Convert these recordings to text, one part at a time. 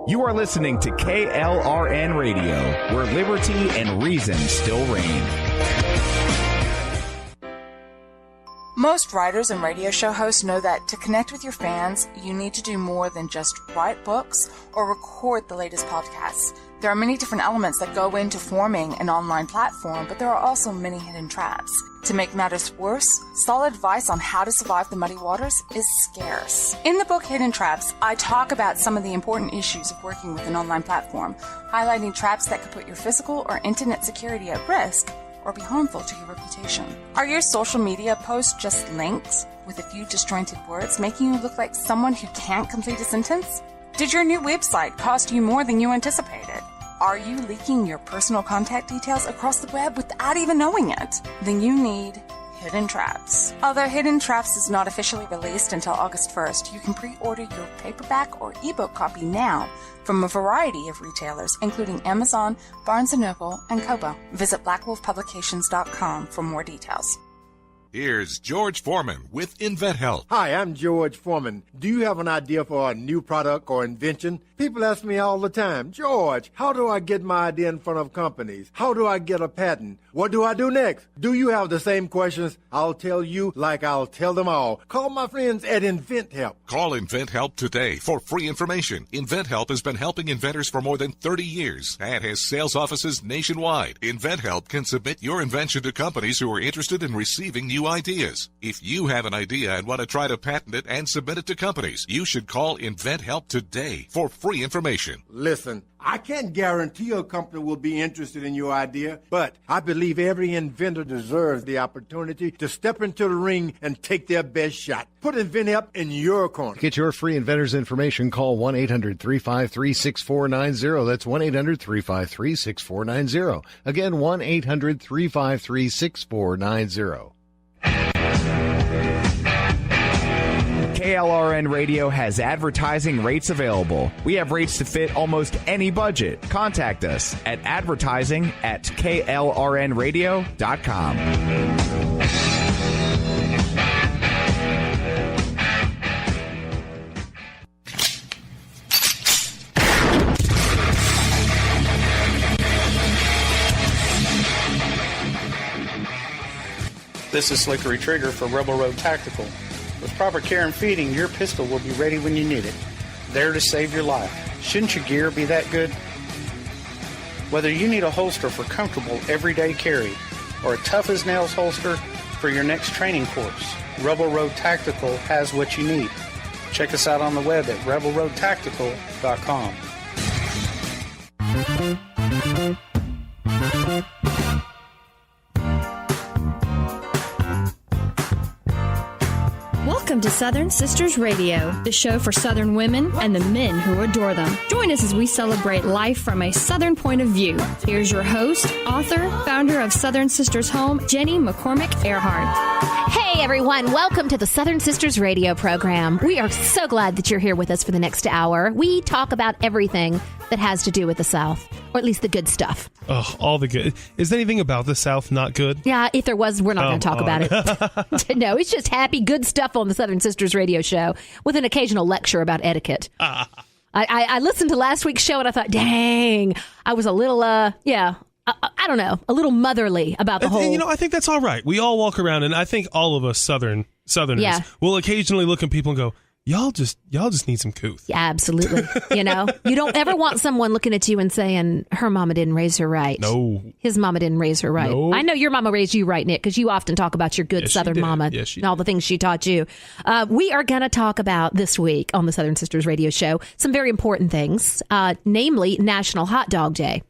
You are listening to KLRN Radio, where liberty and reason still reign. Most writers and radio show hosts know that to connect with your fans, you need to do more than just write books or record the latest podcasts. There are many different elements that go into forming an online platform, but there are also many hidden traps. To make matters worse, solid advice on how to survive the muddy waters is scarce. In the book Hidden Traps, I talk about some of the important issues of working with an online platform, highlighting traps that could put your physical or internet security at risk or be harmful to your reputation. Are your social media posts just links with a few disjointed words, making you look like someone who can't complete a sentence? Did your new website cost you more than you anticipated? Are you leaking your personal contact details across the web without even knowing it? Then you need Hidden Traps. Although Hidden Traps is not officially released until August 1st, you can pre-order your paperback or ebook copy now from a variety of retailers, including Amazon, Barnes & Noble, and Kobo. Visit blackwolfpublications.com for more details. Here's George Foreman with InventHelp. Hi, I'm George Foreman. Do you have an idea for a new product or invention? People ask me all the time, George, how do I get my idea in front of companies? How do I get a patent? What do I do next? Do you have the same questions? I'll tell you like I'll tell them all. Call my friends at InventHelp. Call InventHelp today for free information. InventHelp has been helping inventors for more than 30 years and has sales offices nationwide. InventHelp can submit your invention to companies who are interested in receiving new ideas. If you have an idea and want to try to patent it and submit it to companies, you should call InventHelp today for free information. Listen, I can't guarantee a company will be interested in your idea, but I believe every inventor deserves the opportunity to step into the ring and take their best shot. Put InventHelp in your corner. To get your free inventor's information, call 1-800-353-6490. That's 1-800-353-6490. Again, 1-800-353-6490. KLRN Radio has advertising rates available. We have rates to fit almost any budget. Contact us at advertising@klrnradio.com. This is Slickery Trigger for Rebel Road Tactical. With proper care and feeding, your pistol will be ready when you need it, there to save your life. Shouldn't your gear be that good? Whether you need a holster for comfortable everyday carry or a tough-as-nails holster for your next training course, Rebel Road Tactical has what you need. Check us out on the web at rebelroadtactical.com. Welcome to Southern Sisters Radio, the show for Southern women and the men who adore them. Join us as we celebrate life from a Southern point of view. Here's your host, author, founder of Southern Sisters Home, Jenny McCormick Earhart. Hey everyone, welcome to the Southern Sisters Radio program. We are so glad that you're here with us for the next hour. We talk about everything that has to do with the South, or at least the good stuff. Oh, all the good. Is anything about the South not good? Yeah, if there was, we're not going to talk about it. No, it's just happy, good stuff on the Southern Sisters Radio show with an occasional lecture about etiquette. I listened to last week's show and I thought, dang, I was a little, I don't know, a little motherly about the whole. And, I think that's all right. We all walk around, and I think all of us Southerners will occasionally look at people and go, Y'all just need some couth. Yeah, absolutely. You don't ever want someone looking at you and saying, her mama didn't raise her right. No. His mama didn't raise her right. No. I know your mama raised you right, Nick, because you often talk about your good Southern mama and all the things she taught you. We are going to talk about this week on the Southern Sisters Radio Show some very important things, namely National Hot Dog Day.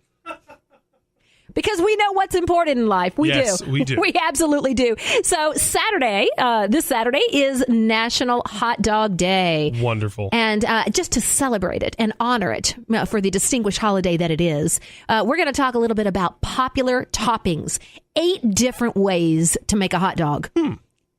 Because we know what's important in life. We do. We absolutely do. So Saturday, this Saturday, is National Hot Dog Day. Wonderful. And just to celebrate it and honor it for the distinguished holiday that it is, we're going to talk a little bit about popular toppings. 8 different ways to make a hot dog.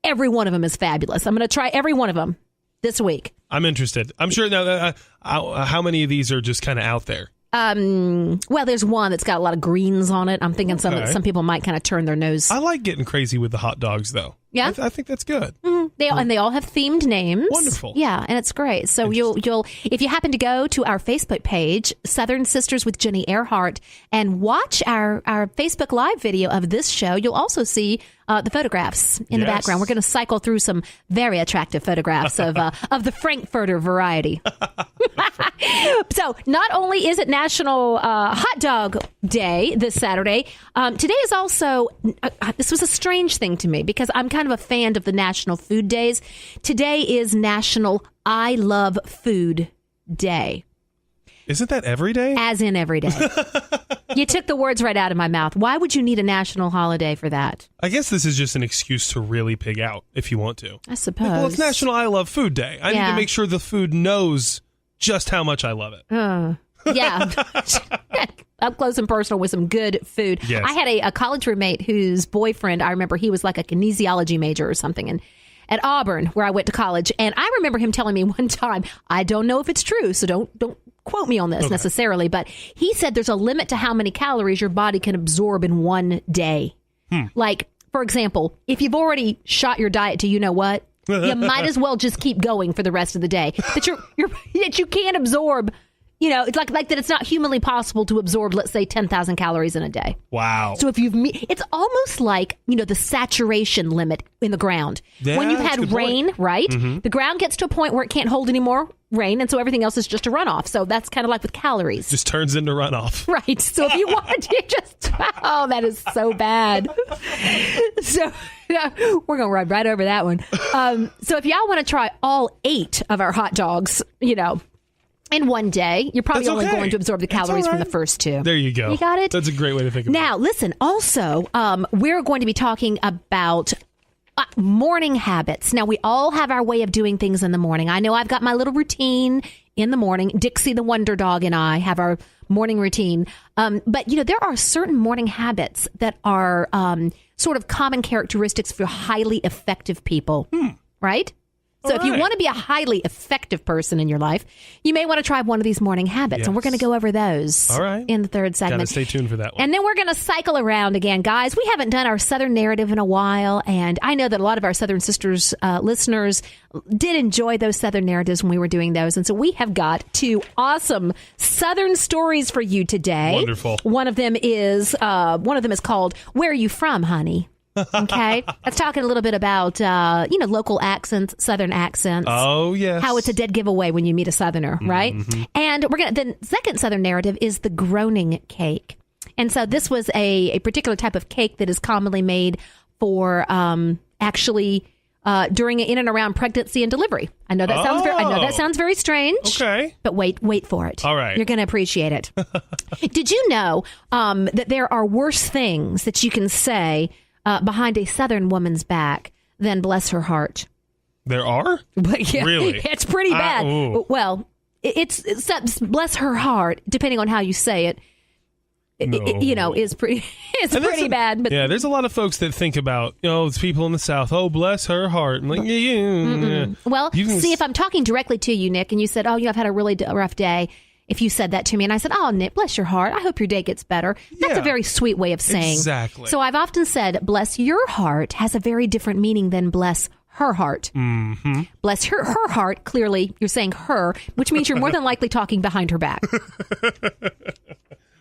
Every one of them is fabulous. I'm going to try every one of them this week. I'm interested. I'm sure now, how many of these are just kind of out there? Well, there's one that's got a lot of greens on it. I'm thinking some people might kind of turn their nose. I like getting crazy with the hot dogs, though. Yeah, I think that's good. And they all have themed names. Wonderful. Yeah, and it's great. So you'll if you happen to go to our Facebook page, Southern Sisters with Jenny Earhart, and watch our Facebook Live video of this show, you'll also see the photographs in the background. We're going to cycle through some very attractive photographs of the Frankfurter variety. So not only is it National Hot Dog Day this Saturday, today is also, this was a strange thing to me because I'm kind of a fan of the National Food Days. Today is National I Love Food Day. Isn't that every day? As in every day. You took the words right out of my mouth. Why would you need a national holiday for that? I guess this is just an excuse to really pig out if you want to. I suppose. Well, it's National I Love Food Day. I need to make sure the food knows just how much I love it. Yeah. Up close and personal with some good food. Yes. I had a college roommate whose boyfriend, I remember he was like a kinesiology major or something, and at Auburn, where I went to college. And I remember him telling me one time, I don't know if it's true, so don't quote me on this necessarily, but he said there's a limit to how many calories your body can absorb in one day. Like, for example, if you've already shot your diet to you know what, you might as well just keep going for the rest of the day. That you can't absorb, it's like that it's not humanly possible to absorb, let's say, 10,000 calories in a day. Wow. So it's almost like, the saturation limit in the ground. Yeah, when you've had rain, right? Mm-hmm. The ground gets to a point where it can't hold any more rain, and so everything else is just a runoff. So that's kind of like with calories. Just turns into runoff. Right. So if you want to that is so bad. So we're going to run right over that one. So if y'all want to try all 8 of our hot dogs, in one day, you're probably only going to absorb the calories from the first 2. There you go. You got it? That's a great way to think about it. Now, listen, also, we're going to be talking about morning habits. Now, we all have our way of doing things in the morning. I know I've got my little routine in the morning. Dixie the Wonder Dog and I have our morning routine. But, there are certain morning habits that are sort of common characteristics for highly effective people, right? So if you want to be a highly effective person in your life, you may want to try one of these morning habits. Yes. And we're going to go over those in the third segment. Got to stay tuned for that one. And then we're going to cycle around again. Guys, we haven't done our Southern narrative in a while. And I know that a lot of our Southern Sisters listeners did enjoy those Southern narratives when we were doing those. And so we have got 2 awesome Southern stories for you today. Wonderful. One of them is called Where Are You From, Honey? Okay, let's talk a little bit about local accents, Southern accents. Oh yes, how it's a dead giveaway when you meet a Southerner, right? Mm-hmm. And the second Southern narrative is the groaning cake, and so this was a particular type of cake that is commonly made for during in and around pregnancy and delivery. I know that sounds very strange. Okay, but wait for it. All right, you're going to appreciate it. Did you know that there are worse things that you can say behind a Southern woman's back than bless her heart? There are? Yeah, really? It's pretty bad. Well, it's bless her heart, depending on how you say it. Is pretty bad. But there's a lot of folks that think about, it's people in the South, oh, bless her heart. I'm like, yeah. Well, see, if I'm talking directly to you, Nick, and you said, oh, I've had a really rough day. If you said that to me and I said, oh, Nick, bless your heart, I hope your day gets better. That's a very sweet way of saying. Exactly. So I've often said, bless your heart has a very different meaning than bless her heart. Mm-hmm. Bless her heart, clearly you're saying her, which means you're more than likely talking behind her back.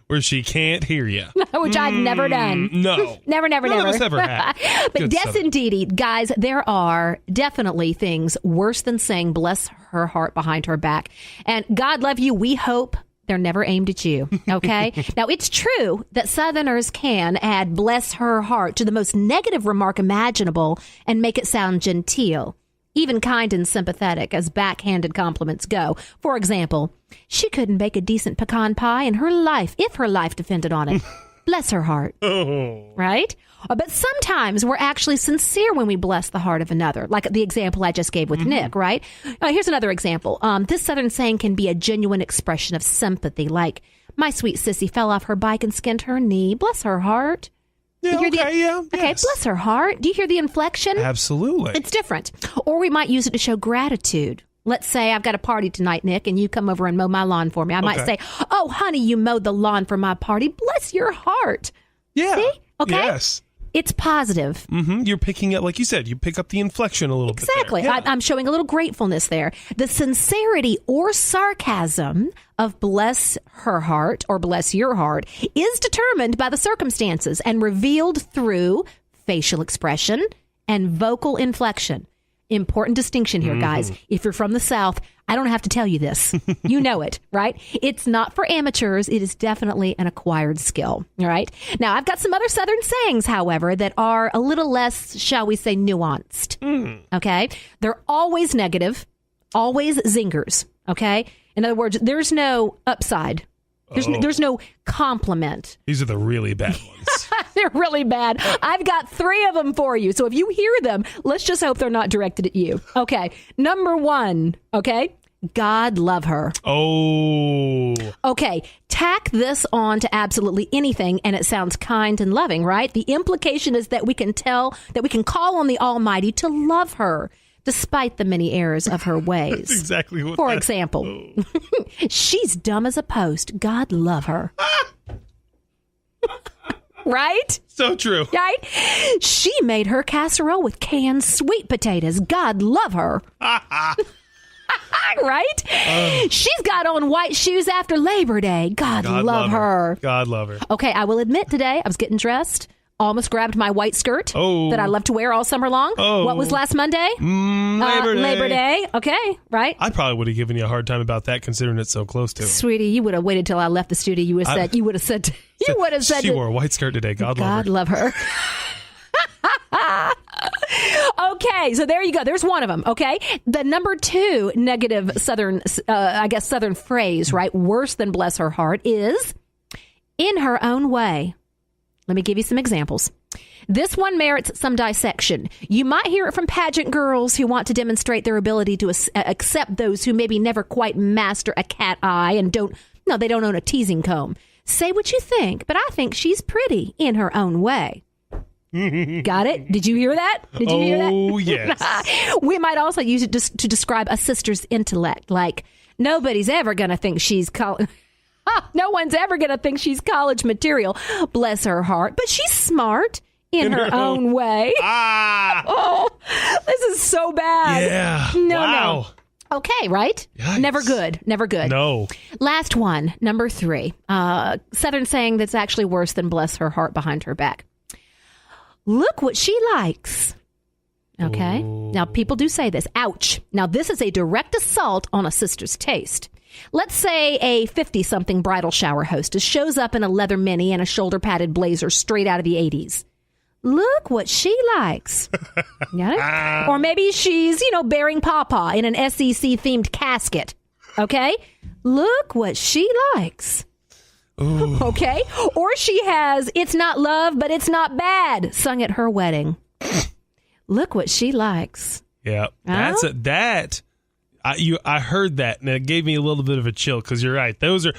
Where she can't hear you. Which I've never done. No. Never. None of us ever have. But yes, indeed, guys, there are definitely things worse than saying bless her heart behind her back. And God love you, we hope they're never aimed at you, okay? Now, it's true that Southerners can add bless her heart to the most negative remark imaginable and make it sound genteel. Even kind and sympathetic as backhanded compliments go. For example, she couldn't bake a decent pecan pie in her life if her life depended on it. Bless her heart. Oh. Right? But sometimes we're actually sincere when we bless the heart of another, like the example I just gave with Nick, right? Here's another example. This Southern saying can be a genuine expression of sympathy, like, my sweet sissy fell off her bike and skinned her knee. Bless her heart. Yeah, Okay, bless her heart. Do you hear the inflection? Absolutely. It's different. Or we might use it to show gratitude. Let's say I've got a party tonight, Nick, and you come over and mow my lawn for me. I might say, oh, honey, you mowed the lawn for my party. Bless your heart. Yeah. See? Okay. Yes. It's positive. Mm-hmm. You're picking up, like you said, you pick up the inflection a little bit. Exactly. Yeah. I'm showing a little gratefulness there. The sincerity or sarcasm of bless her heart or bless your heart is determined by the circumstances and revealed through facial expression and vocal inflection. Important distinction here, guys. If you're from the South, I don't have to tell you this. You know it, right? It's not for amateurs. It is definitely an acquired skill, all right? Now, I've got some other Southern sayings, however, that are a little less, shall we say, nuanced, okay? They're always negative, always zingers, okay? In other words, there's no upside. There's no compliment. These are the really bad ones. They're really bad. I've got 3 of them for you. So if you hear them, let's just hope they're not directed at you. Okay. Number 1, okay? God love her. Oh. Okay. Tack this on to absolutely anything, and it sounds kind and loving, right? The implication is that we can call on the Almighty to love her, despite the many errors of her ways. That's exactly what. For example, she's dumb as a post. God love her. Right? So true. Right? She made her casserole with canned sweet potatoes. God love her. Right? She's got on white shoes after Labor Day. God love her. God love her. Okay, I will admit today I was getting dressed. Almost grabbed my white skirt that I love to wear all summer long. What was last Monday? Labor Day. Okay, right? I probably would have given you a hard time about that, considering it's so close to it. Sweetie, you would have waited till I left the studio. You would have said. She wore a white skirt today. God love her. Okay, so there you go. There's one of them. Okay, the number 2 negative Southern, Southern phrase, right? Worse than bless her heart is in her own way. Let me give you some examples. This one merits some dissection. You might hear it from pageant girls who want to demonstrate their ability to accept those who maybe never quite master a cat eye and they don't own a teasing comb. Say what you think, but I think she's pretty in her own way. Got it? Did you hear that? Oh, yes. We might also use it to describe a sister's intellect. Like, nobody's ever going to think she's no one's ever going to think she's college material. Bless her heart. But she's smart in her own way. Oh, this is so bad. Yeah. No. Okay, right? Yikes. Never good. No. Last one, number 3. Southern saying that's actually worse than bless her heart behind her back. Look what she likes. Okay. Ooh. Now, people do say this. Ouch. Now, this is a direct assault on a sister's taste. Let's say a 50-something bridal shower hostess shows up in a leather mini and a shoulder-padded blazer straight out of the 80s. Look what she likes. Got it? Or maybe she's, bearing Pawpaw in an SEC-themed casket. Okay? Look what she likes. Ooh. Okay? Or she has It's Not Love, But It's Not Bad sung at her wedding. Look what she likes. Yeah. I heard that, and it gave me a little bit of a chill, because you're right. Those are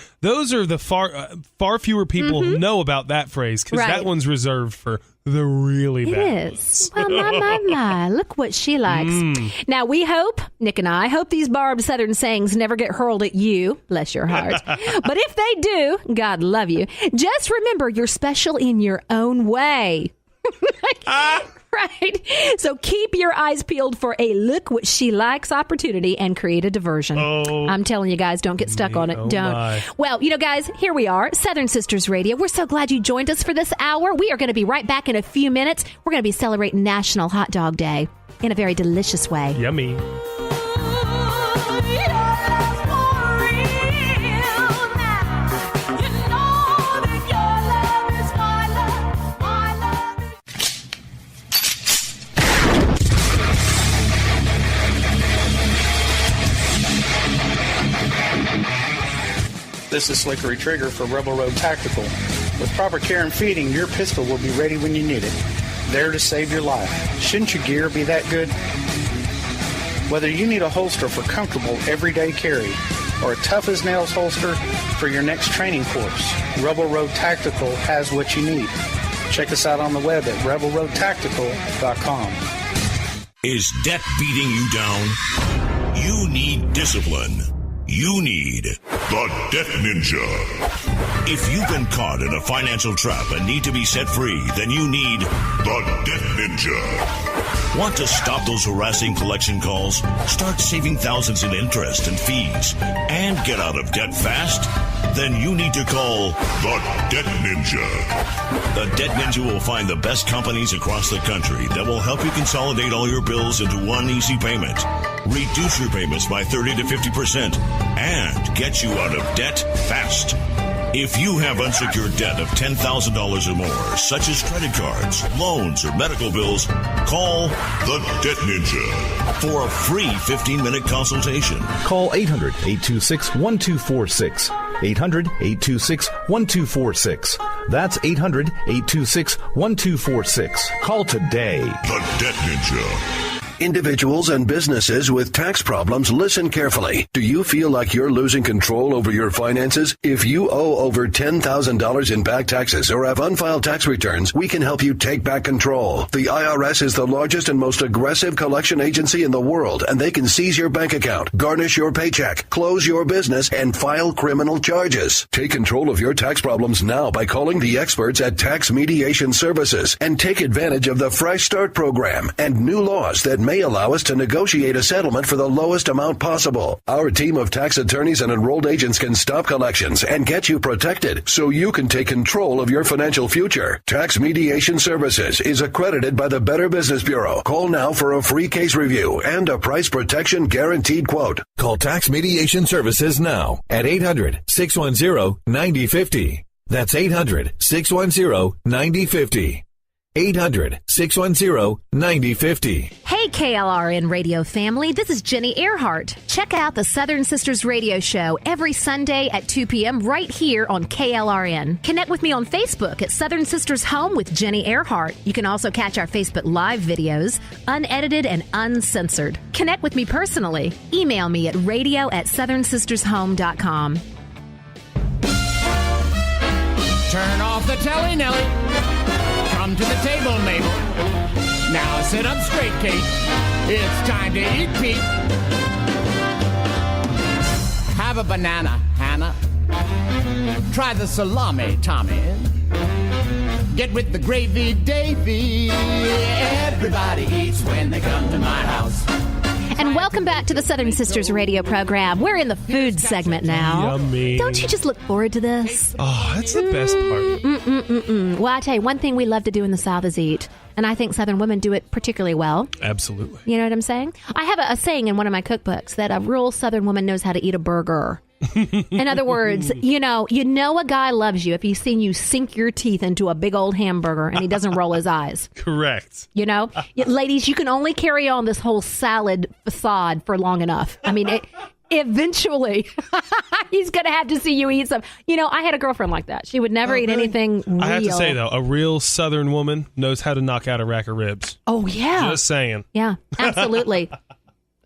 the far fewer people who know about that phrase, because that one's reserved for the really bad ones. Well, my. Look what she likes. Now, Nick and I hope these barbed Southern sayings never get hurled at you. Bless your heart. But if they do, God love you. Just remember you're special in your own way. Right? So keep your eyes peeled for a look what she likes opportunity and create a diversion. Oh, I'm telling you guys, don't get stuck on it. Don't. My. Well, guys, here we are, Southern Sisters Radio. We're so glad you joined us for this hour. We are going to be right back in a few minutes. We're going to be celebrating National Hot Dog Day in a very delicious way. Yummy. This is Slickery Trigger for Rebel Road Tactical. With proper care and feeding, your pistol will be ready when you need it. There to save your life. Shouldn't your gear be that good? Whether you need a holster for comfortable everyday carry or a tough-as-nails holster for your next training course, Rebel Road Tactical has what you need. Check us out on the web at rebelroadtactical.com. Is debt beating you down? You need discipline. You need the Debt Ninja. If you've been caught in a financial trap and need to be set free, then you need the Debt Ninja. Want to stop those harassing collection calls, start saving thousands in interest and fees, and get out of debt fast? Then you need to call the Debt Ninja. The Debt Ninja will find the best companies across the country that will help you consolidate all your bills into one easy payment, reduce your payments by 30 to 50%, and get you out of debt fast. If you have unsecured debt of $10,000 or more, such as credit cards, loans, or medical bills, call the Debt Ninja for a free 15-minute consultation. Call 800-826-1246. 800-826-1246. That's 800-826-1246. Call today. The Debt Ninja. Individuals and businesses with tax problems, listen carefully. Do you feel like you're losing control over your finances? If you owe over $10,000 in back taxes or have unfiled tax returns, we can help you take back control. The IRS is the largest and most aggressive collection agency in the world, and they can seize your bank account, garnish your paycheck, close your business, and file criminal charges. Take control of your tax problems now by calling the experts at Tax Mediation Services and take advantage of the Fresh Start program and new laws that may allow us to negotiate a settlement for the lowest amount possible. Our team of tax attorneys and enrolled agents can stop collections and get you protected so you can take control of your financial future. Tax Mediation Services is accredited by the Better Business Bureau. Call now for a free case review and a price protection guaranteed quote. Call Tax Mediation Services now at 800-610-9050. That's 800-610-9050. 800-610-9050. Hey, KLRN radio family, this is Jenny Earhart. Check out the Southern Sisters radio show every Sunday at 2 p.m. right here on KLRN. Connect with me on Facebook at Southern Sisters Home with Jenny Earhart. You can also catch our Facebook Live videos, unedited and uncensored. Connect with me personally. Email me at radio@southernsistershome.com. Turn off the telly, Nelly. Come to the table, Mabel. Now sit up straight, Kate. It's time to eat, Pete. Have a banana, Hannah. Try the salami, Tommy. Get with the gravy, Davy. Everybody eats when they come to my house. And welcome back to the Southern Sisters radio program. We're in the food segment now. Yummy. Don't you just look forward to this? Oh, that's the best part. Well, I tell you, one thing we love to do in the South is eat. And I think Southern women do it particularly well. Absolutely. You know what I'm saying? I have a saying in one of my cookbooks that a real Southern woman knows how to eat a burger. In other words, you know a guy loves you if he's seen you sink your teeth into a big old hamburger and he doesn't roll his eyes. Correct. You know, ladies, you can only carry on this whole salad facade for long enough. I mean, eventually he's going to have to see you eat some. You know, I had a girlfriend like that. She would never eat anything real. I have to say, though, a real Southern woman knows how to knock out a rack of ribs. Oh, yeah. Just saying. Yeah, absolutely.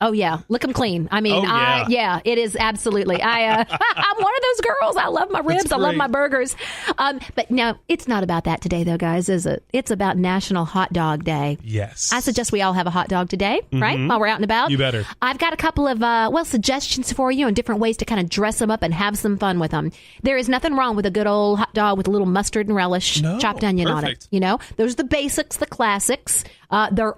Oh, yeah. Lick them clean. I mean, it is absolutely. I'm one of those girls. I love my ribs. I love my burgers. But no, it's not about that today, though, guys, is it? It's about National Hot Dog Day. Yes. I suggest we all have a hot dog today, right? While we're out and about. You better. I've got a couple of, suggestions for you and different ways to kind of dress them up and have some fun with them. There is nothing wrong with a good old hot dog with a little mustard and relish, chopped onion on it. You know, those are the basics, the classics. There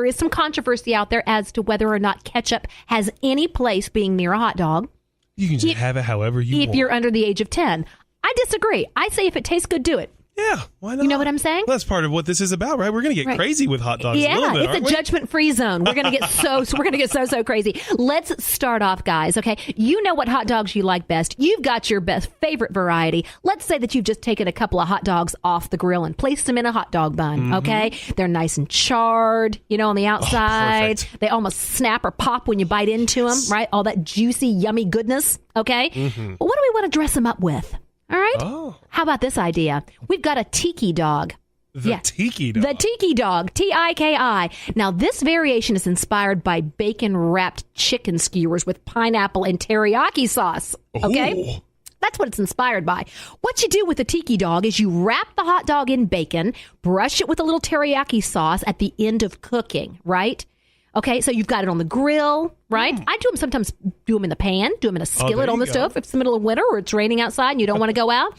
is some controversy out there as to whether or not ketchup has any place being near a hot dog. You can just have it however you want. If you're under the age of 10. I disagree. I say if it tastes good, do it. Yeah, why not? You know what I'm saying? Well, that's part of what this is about, right? We're going to get crazy with hot dogs a little bit, it's a judgment-free zone. We're going to get so crazy. Let's start off, guys, okay? You know what hot dogs you like best. You've got your best favorite variety. Let's say that you've just taken a couple of hot dogs off the grill and placed them in a hot dog bun, okay? They're nice and charred, you know, on the outside. They almost snap or pop when you bite into them, right? All that juicy, yummy goodness, okay? Well, what do we want to dress them up with? All right. Oh. How about this idea? We've got a tiki dog. Tiki dog. The tiki dog. T-I-K-I. Now, this variation is inspired by bacon-wrapped chicken skewers with pineapple and teriyaki sauce. Okay? Ooh. That's what it's inspired by. What you do with the tiki dog is you wrap the hot dog in bacon, brush it with a little teriyaki sauce at the end of cooking, right? Okay, so you've got it on the grill, right? I sometimes do them in the pan, do them in a skillet on the stove if it's the middle of winter or it's raining outside and you don't want to go out.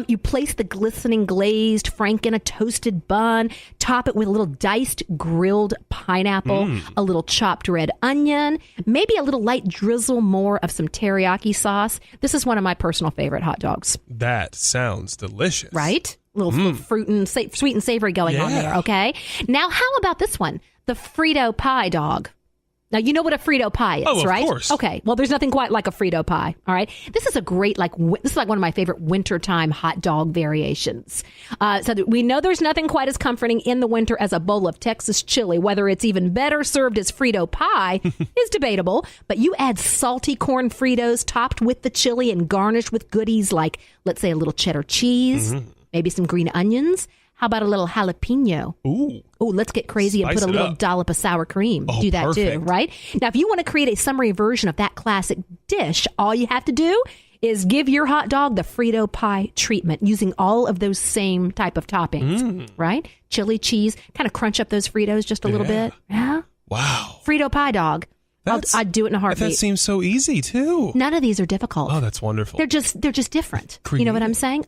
You place the glistening glazed frank in a toasted bun, top it with a little diced grilled pineapple, a little chopped red onion, maybe a little light drizzle more of some teriyaki sauce. This is one of my personal favorite hot dogs. That sounds delicious. Right? Little fruit and sweet and savory going on there, okay? Now, how about this one? The Frito pie dog. Now, you know what a Frito pie is, right? Of course. Okay. Well, there's nothing quite like a Frito pie, all right? This is a great, this is like one of my favorite wintertime hot dog variations. So we know there's nothing quite as comforting in the winter as a bowl of Texas chili. Whether it's even better served as Frito pie is debatable, but you add salty corn Fritos topped with the chili and garnished with goodies like, let's say, a little cheddar cheese, maybe some green onions. How about a little jalapeno? Ooh, let's get crazy and put a little dollop of sour cream. Do that too, right? Now, if you want to create a summary version of that classic dish, all you have to do is give your hot dog the Frito pie treatment using all of those same type of toppings, right? Chili, cheese, kind of crunch up those Fritos just a little bit. Yeah. Wow. Frito pie dog. I'd do it in a heartbeat. That seems so easy too. None of these are difficult. Oh, that's wonderful. They're just different. Creative. You know what I'm saying?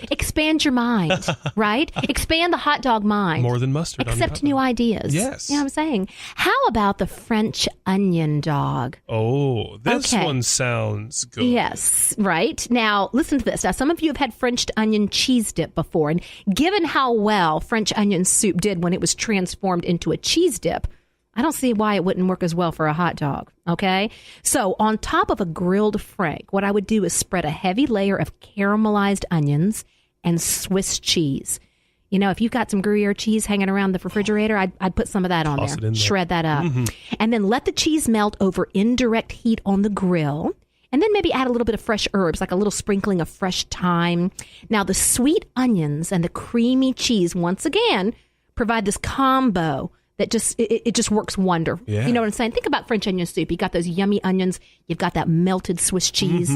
Expand your mind, right? Expand the hot dog mind. More than mustard. Accept new ideas. Yes. You know what I'm saying? How about the French onion dog? Oh, this one sounds good. Yes, right. Now, listen to this. Now, some of you have had French onion cheese dip before, and given how well French onion soup did when it was transformed into a cheese dip, I don't see why it wouldn't work as well for a hot dog, okay? So on top of a grilled frank, what I would do is spread a heavy layer of caramelized onions and Swiss cheese. You know, if you've got some Gruyere cheese hanging around the refrigerator, I'd put some of that on there. Shred that up. And then let the cheese melt over indirect heat on the grill. And then maybe add a little bit of fresh herbs, like a little sprinkling of fresh thyme. Now, the sweet onions and the creamy cheese, once again, provide this combo that it just works wonder. Yeah. You know what I'm saying? Think about French onion soup. You got those yummy onions. You've got that melted Swiss cheese.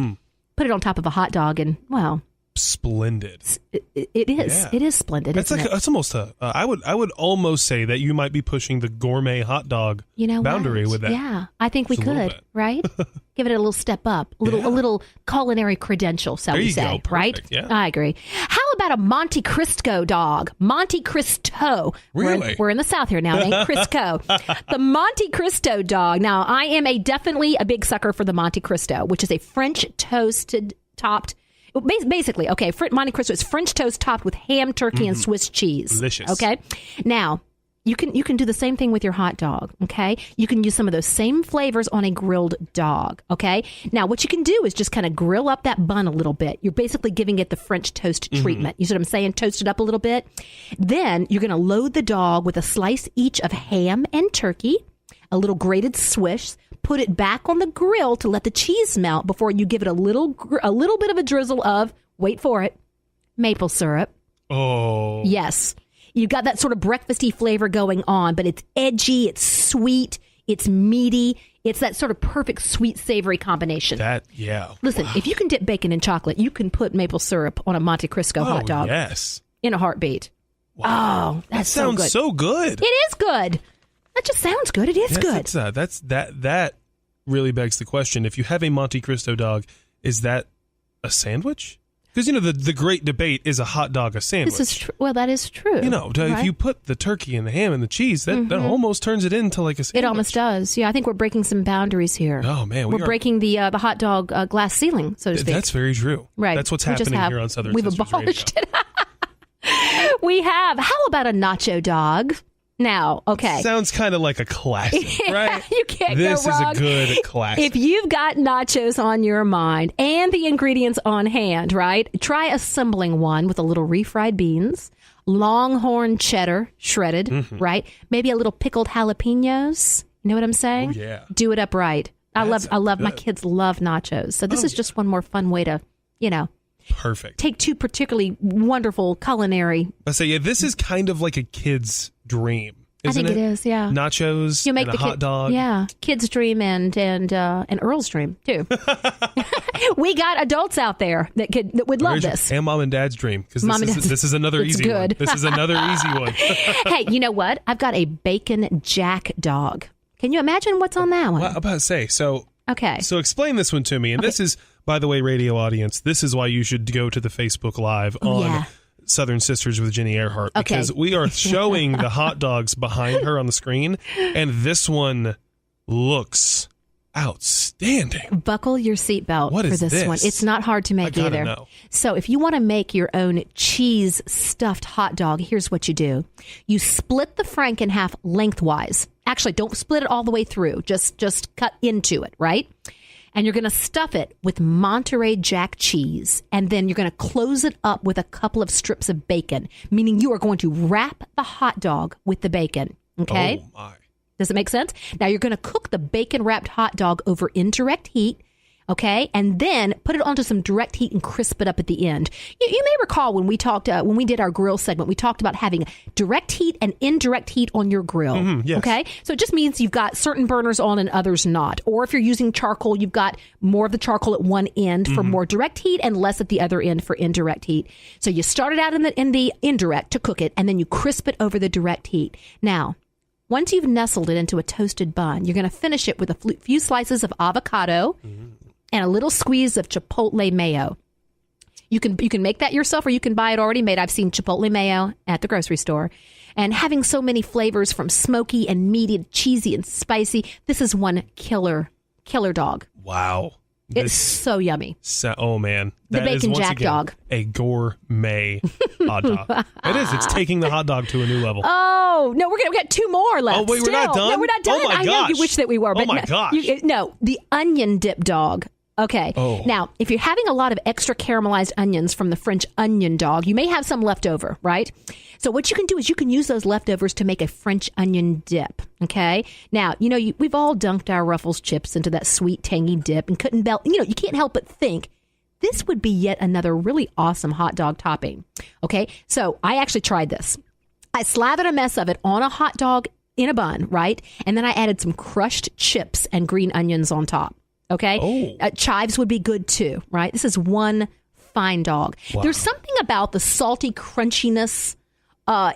Put it on top of a hot dog, and well, splendid. It is. Yeah. It is splendid. That's it's almost I would almost say that you might be pushing the gourmet hot dog boundary with that. Yeah, I think we could. Right? Give it a little step up, a little culinary credential, shall we say? Go. Right? Yeah. I agree. How about a Monte Cristo dog? Monte Cristo. Really? We're in the South here now. It ain't Crisco. The Monte Cristo dog. Now, I am definitely a big sucker for the Monte Cristo, which is a French toasted topped. Basically, okay, Monte Cristo is French toast topped with ham, turkey, and Swiss cheese. Delicious. Okay, now you can do the same thing with your hot dog. Okay, you can use some of those same flavors on a grilled dog. Okay, now what you can do is just kind of grill up that bun a little bit. You're basically giving it the French toast treatment. You see what I'm saying? Toast it up a little bit. Then you're going to load the dog with a slice each of ham and turkey, a little grated Swiss. Put it back on the grill to let the cheese melt before you give it a little bit of a drizzle of, wait for it, maple syrup. Oh. Yes. You've got that sort of breakfasty flavor going on, but it's edgy, it's sweet, it's meaty. It's that sort of perfect sweet savory combination. Listen, if you can dip bacon in chocolate, you can put maple syrup on a Monte Cristo hot dog. Yes. In a heartbeat. Wow. Oh, that sounds so good. It is good. That just sounds good. It is good. That really begs the question. If you have a Monte Cristo dog, is that a sandwich? Because, you know, the great debate, is a hot dog a sandwich? This is true. Well, that is true. You know, if you put the turkey and the ham and the cheese, that almost turns it into like a sandwich. It almost does. Yeah, I think we're breaking some boundaries here. Oh, man. We're breaking the hot dog glass ceiling, so to speak. That's very true. Right. That's what's happening here on Southern We've Sisters abolished Radio. it. We have. How about a nacho dog? Now, okay. Sounds kind of like a classic, right? You can't go This wrong. is a good classic. If you've got nachos on your mind and the ingredients on hand, right? Try assembling one with a little refried beans, longhorn cheddar shredded, right? Maybe a little pickled jalapenos. You know what I'm saying? Oh, yeah. Do it up right. I love my kids love nachos. So this is just one more fun way to, Perfect. take two particularly wonderful culinary. I say, this is kind of like a kid's dream. I think it is, yeah. Nachos You make and a hot dog. Yeah, kid's dream and Earl's dream too. We got adults out there that would love this. And mom and dad's dream, because this is another It's easy good. one. This is another easy one. Hey, you know what? I've got a bacon jack dog. Can you imagine what's on that one? Well, I'm about to say, so okay. So explain this one to me. And this is, by the way, radio audience, this is why you should go to the Facebook Live on Southern Sisters with Jenny Earhart, because we are showing the hot dogs behind her on the screen, and this one looks outstanding. Buckle your seatbelt for this one. It's not hard to make either. Know. So if you want to make your own cheese stuffed hot dog, here's what you do. You split the frank in half lengthwise. Actually, don't split it all the way through. Just cut into it, right? And you're going to stuff it with Monterey Jack cheese. And then you're going to close it up with a couple of strips of bacon, meaning you are going to wrap the hot dog with the bacon. Okay? Oh, my. Does it make sense? Now you're going to cook the bacon-wrapped hot dog over indirect heat, okay? And then put it onto some direct heat and crisp it up at the end. You may recall when we talked, when we did our grill segment, we talked about having direct heat and indirect heat on your grill, yes. okay? So it just means you've got certain burners on and others not. Or if you're using charcoal, you've got more of the charcoal at one end for more direct heat and less at the other end for indirect heat. So you start it out in the indirect to cook it, and then you crisp it over the direct heat. Now, once you've nestled it into a toasted bun, you're going to finish it with a few slices of avocado and a little squeeze of chipotle mayo. You can make that yourself, or you can buy it already made. I've seen chipotle mayo at the grocery store. And having so many flavors from smoky and meaty, cheesy and spicy, this is one killer dog. Wow. It's so yummy. Oh, man. The bacon jack dog. A gourmet hot dog. It is. It's taking the hot dog to a new level. Oh, no, we got two more left. Oh, wait, we're not done? No, we're not done. Oh, my I know you wish that we were. But my gosh. No, the onion dip dog. Okay. Oh. Now, if you're having a lot of extra caramelized onions from the French onion dog, you may have some left over, right? So what you can do is you can use those leftovers to make a French onion dip, okay? Now, we've all dunked our Ruffles chips into that sweet, tangy dip and couldn't you can't help but think, this would be yet another really awesome hot dog topping, okay? So I actually tried this. I slathered a mess of it on a hot dog in a bun, right? And then I added some crushed chips and green onions on top. Okay. Chives would be good too, right? This is one fine dog. Wow. There's something about the salty crunchiness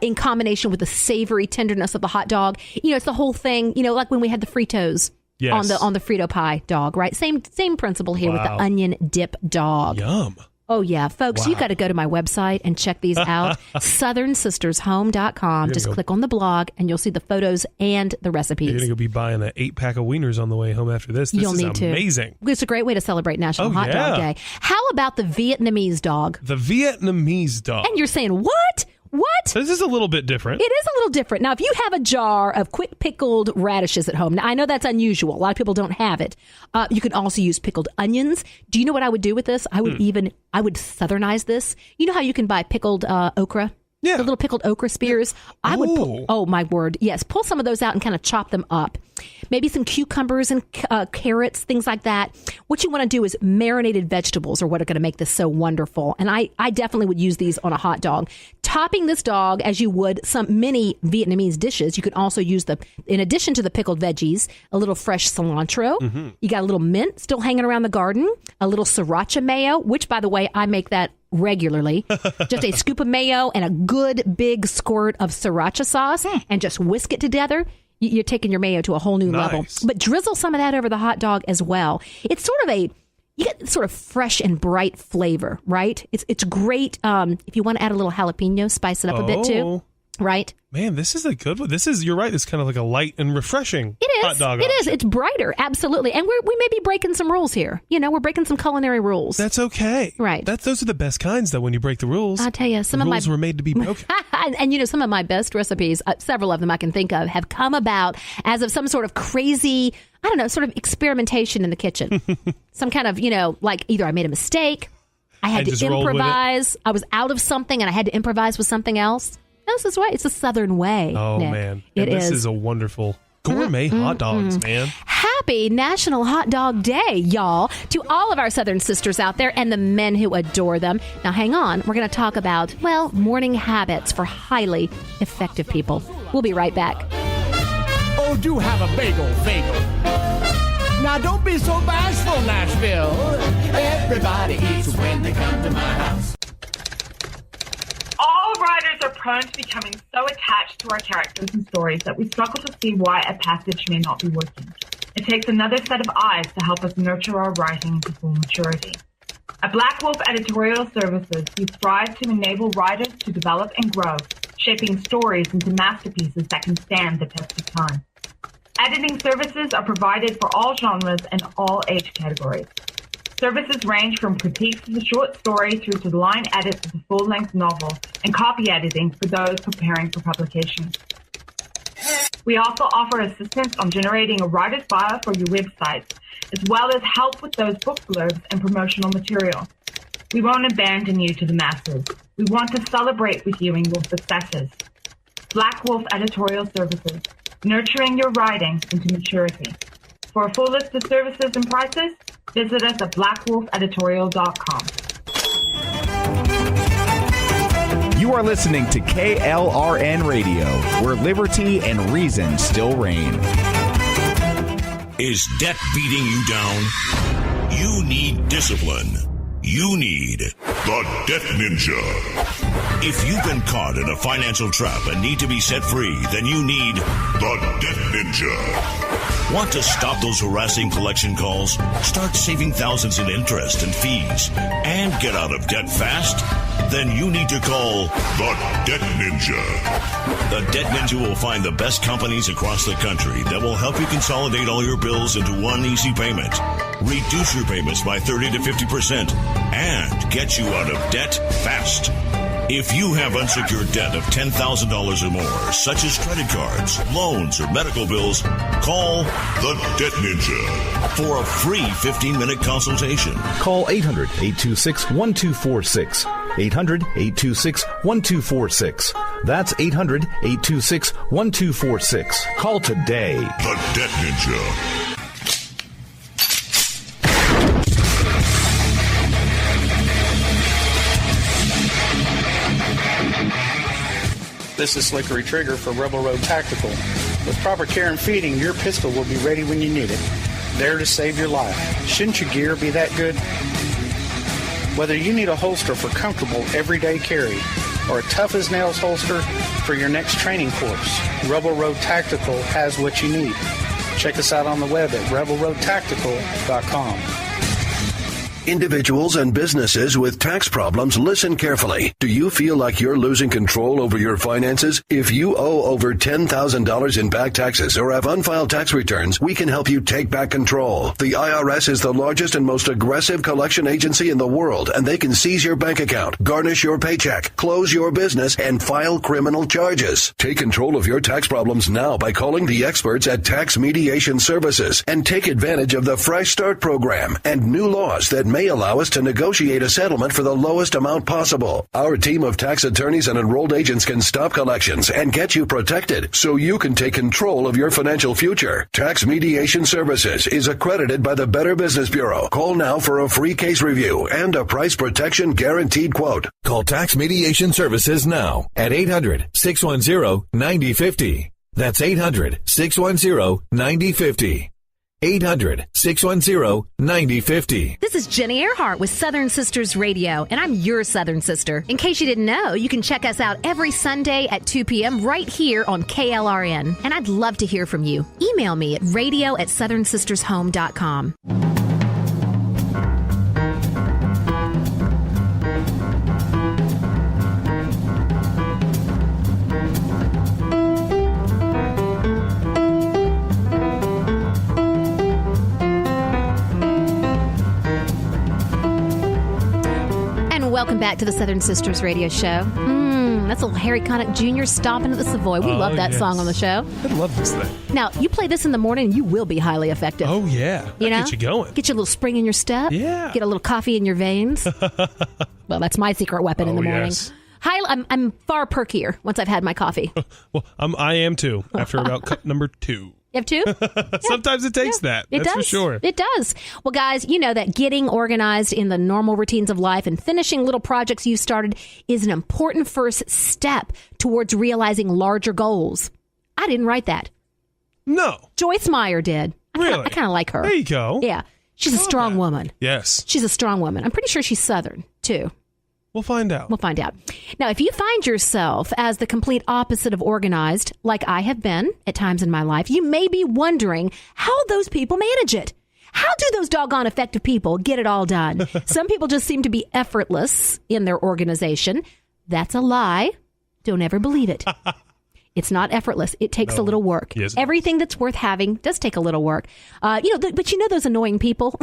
in combination with the savory tenderness of the hot dog. It's the whole thing, like when we had the Fritos on the Frito pie dog, right? Same principle here with the onion dip dog. Yum. Oh, yeah. Folks, you got to go to my website and check these out. SouthernSistersHome.com. Just click on the blog and you'll see the photos and the recipes. You're going to be buying an 8-pack of wieners on the way home after this. You'll is need amazing. It's a great way to celebrate National Hot Dog Day. How about the Vietnamese dog? The Vietnamese dog. And you're saying, what? What? This is a little bit different. It is a little different. Now, if you have a jar of quick pickled radishes at home, now I know that's unusual. A lot of people don't have it. You can also use pickled onions. Do you know what I would do with this? I would southernize this. You know how you can buy pickled okra? Yeah. The little pickled okra spears. I would oh my word. Yes. Pull some of those out and kind of chop them up. Maybe some cucumbers and carrots, things like that. What you want to do is marinated vegetables are what are going to make this so wonderful. And I definitely would use these on a hot dog. Topping this dog as you would some many Vietnamese dishes, you can also use in addition to the pickled veggies, a little fresh cilantro. Mm-hmm. You got a little mint still hanging around the garden, a little sriracha mayo, which, by the way, I make that regularly. Just a scoop of mayo and a good big squirt of sriracha sauce and just whisk it together. You're taking your mayo to a whole new level. But drizzle some of that over the hot dog as well. It's sort of you get sort of fresh and bright flavor, right? It's great if you want to add a little jalapeno, spice it up a bit too, right? Man, this is a good one. You're right. It's kind of like a light and refreshing hot dog. It is. It's brighter. Absolutely. And we may be breaking some rules here. We're breaking some culinary rules. That's okay. Right. Those are the best kinds, though, when you break the rules. I'll tell you, some of rules were made to be broken. and some of my best recipes, several of them I can think of, have come about as of some sort of crazy, I don't know, sort of experimentation in the kitchen. Some kind of, like either I made a mistake, I had to improvise, I was out of something and I had to improvise with something else. This is right. It's a Southern way. Oh, Nick. man. This is a wonderful gourmet hot dogs, man. Happy National Hot Dog Day, y'all, to all of our Southern sisters out there and the men who adore them. Now, hang on. We're going to talk about, morning habits for highly effective people. We'll be right back. Oh, do have a bagel. Now, don't be so bashful, Nashville. Everybody eats when they come to my house. All riders are prone to becoming so attached to our characters and stories that we struggle to see why a passage may not be working. It takes another set of eyes to help us nurture our writing into full maturity. At Black Wolf Editorial Services, we strive to enable writers to develop and grow, shaping stories into masterpieces that can stand the test of time. Editing services are provided for all genres and all age categories. Services range from critiques of the short story through to the line edits of the full-length novel and copy editing for those preparing for publication. We also offer assistance on generating a writer's bio for your website, as well as help with those book blurbs and promotional material. We won't abandon you to the masses. We want to celebrate with you in your successes. Black Wolf Editorial Services, nurturing your writing into maturity. For a full list of services and prices, visit us at blackwolfeditorial.com. You are listening to KLRN Radio, where liberty and reason still reign. Is debt beating you down? You need discipline. You need the Debt Ninja. If you've been caught in a financial trap and need to be set free, then you need the Debt Ninja. Want to stop those harassing collection calls, start saving thousands in interest and fees, and get out of debt fast? Then you need to call the Debt Ninja. The Debt Ninja will find the best companies across the country that will help you consolidate all your bills into one easy payment, reduce your payments by 30 to 50%, and get you out of debt fast. If you have unsecured debt of $10,000 or more, such as credit cards, loans, or medical bills, call the Debt Ninja for a free 15-minute consultation. Call 800-826-1246. 800-826-1246. That's 800-826-1246. Call today. The Debt Ninja. This is Slickery Trigger for Rebel Road Tactical. With proper care and feeding, your pistol will be ready when you need it, there to save your life. Shouldn't your gear be that good? Whether you need a holster for comfortable everyday carry or a tough-as-nails holster for your next training course, Rebel Road Tactical has what you need. Check us out on the web at rebelroadtactical.com. Individuals and businesses with tax problems, listen carefully. Do you feel like you're losing control over your finances? If you owe over $10,000 in back taxes or have unfiled tax returns, we can help you take back control. The IRS is the largest and most aggressive collection agency in the world, and they can seize your bank account, garnish your paycheck, close your business, and file criminal charges. Take control of your tax problems now by calling the experts at Tax Mediation Services and take advantage of the Fresh Start program and new laws that may allow us to negotiate a settlement for the lowest amount possible. Our team of tax attorneys and enrolled agents can stop collections and get you protected so you can take control of your financial future. Tax Mediation Services is accredited by the Better Business Bureau. Call now for a free case review and a price protection guaranteed quote. Call Tax Mediation Services now at 800-610-9050. That's 800-610-9050. 800-610-9050. This is Jenny Earhart with Southern Sisters Radio, and I'm your Southern Sister. In case you didn't know, you can check us out every Sunday at 2 p.m. right here on KLRN. And I'd love to hear from you. Email me at radio@southernsistershome.com. Welcome back to the Southern Sisters Radio Show. That's a little Harry Connick Jr. stomping at the Savoy. We love that song on the show. I love this thing. Now, you play this in the morning, you will be highly effective. Oh, yeah. Get you going. Get your little spring in your step. Yeah. Get a little coffee in your veins. Well, that's my secret weapon in the morning. Yes. I'm far perkier once I've had my coffee. Well, I am too, after about cup number 2. You have 2? Sometimes it takes that. That's for sure. It does. Well, guys, you know that getting organized in the normal routines of life and finishing little projects you've started is an important first step towards realizing larger goals. I didn't write that. No. Joyce Meyer did. Really? I kind of like her. There you go. Yeah. She's a strong woman. Yes. She's a strong woman. I'm pretty sure she's Southern, too. We'll find out. We'll find out. Now, if you find yourself as the complete opposite of organized, like I have been at times in my life, you may be wondering how those people manage it. How do those doggone effective people get it all done? Some people just seem to be effortless in their organization. That's a lie. Don't ever believe it. It's not effortless. It takes a little work. Yes, everything that's worth having does take a little work. But those annoying people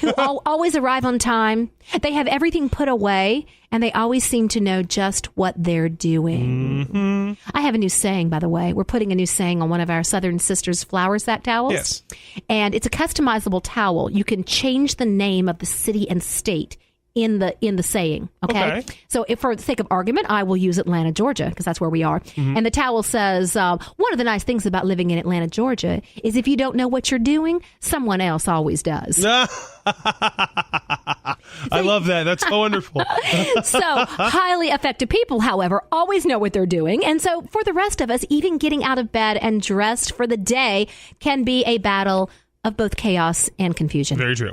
who always arrive on time. They have everything put away, and they always seem to know just what they're doing. Mm-hmm. I have a new saying, by the way. We're putting a new saying on one of our Southern Sisters flour sack towels. Yes. And it's a customizable towel. You can change the name of the city and state in the saying. Okay. So if for the sake of argument, I will use Atlanta, Georgia, because that's where we are. Mm-hmm. And the towel says, one of the nice things about living in Atlanta, Georgia, is if you don't know what you're doing, someone else always does. I love that. That's so wonderful. So highly effective people, however, always know what they're doing. And so for the rest of us, even getting out of bed and dressed for the day can be a battle of both chaos and confusion. Very true.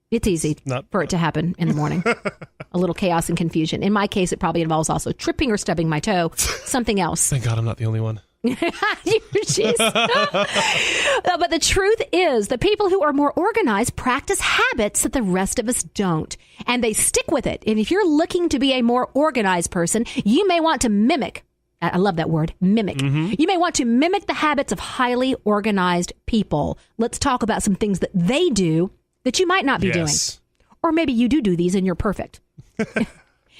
It's easy for it to happen in the morning. A little chaos and confusion. In my case, it probably involves also tripping or stubbing my toe. Something else. Thank God I'm not the only one. But the truth is, the people who are more organized practice habits that the rest of us don't. And they stick with it. And if you're looking to be a more organized person, you may want to mimic. I love that word, mimic. Mm-hmm. You may want to mimic the habits of highly organized people. Let's talk about some things that they do that you might not be doing. Or maybe you do these and you're perfect.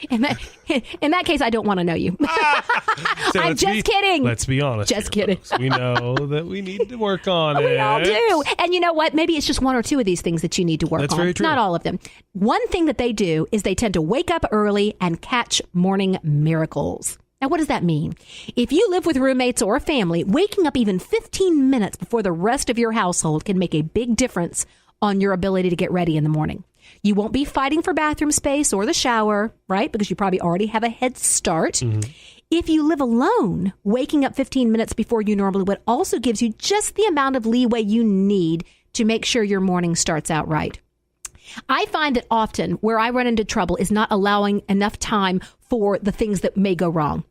In that case, I don't want to know you. I'm just kidding. Let's be honest. Just kidding. We know that we need to work on it. We all do. And you know what? Maybe it's just one or two of these things that you need to work on. That's very true. Not all of them. One thing that they do is they tend to wake up early and catch morning miracles. Now, what does that mean? If you live with roommates or a family, waking up even 15 minutes before the rest of your household can make a big difference on your ability to get ready in the morning. You won't be fighting for bathroom space or the shower, right? Because you probably already have a head start. Mm-hmm. If you live alone, waking up 15 minutes before you normally would also gives you just the amount of leeway you need to make sure your morning starts out right. I find that often where I run into trouble is not allowing enough time for the things that may go wrong.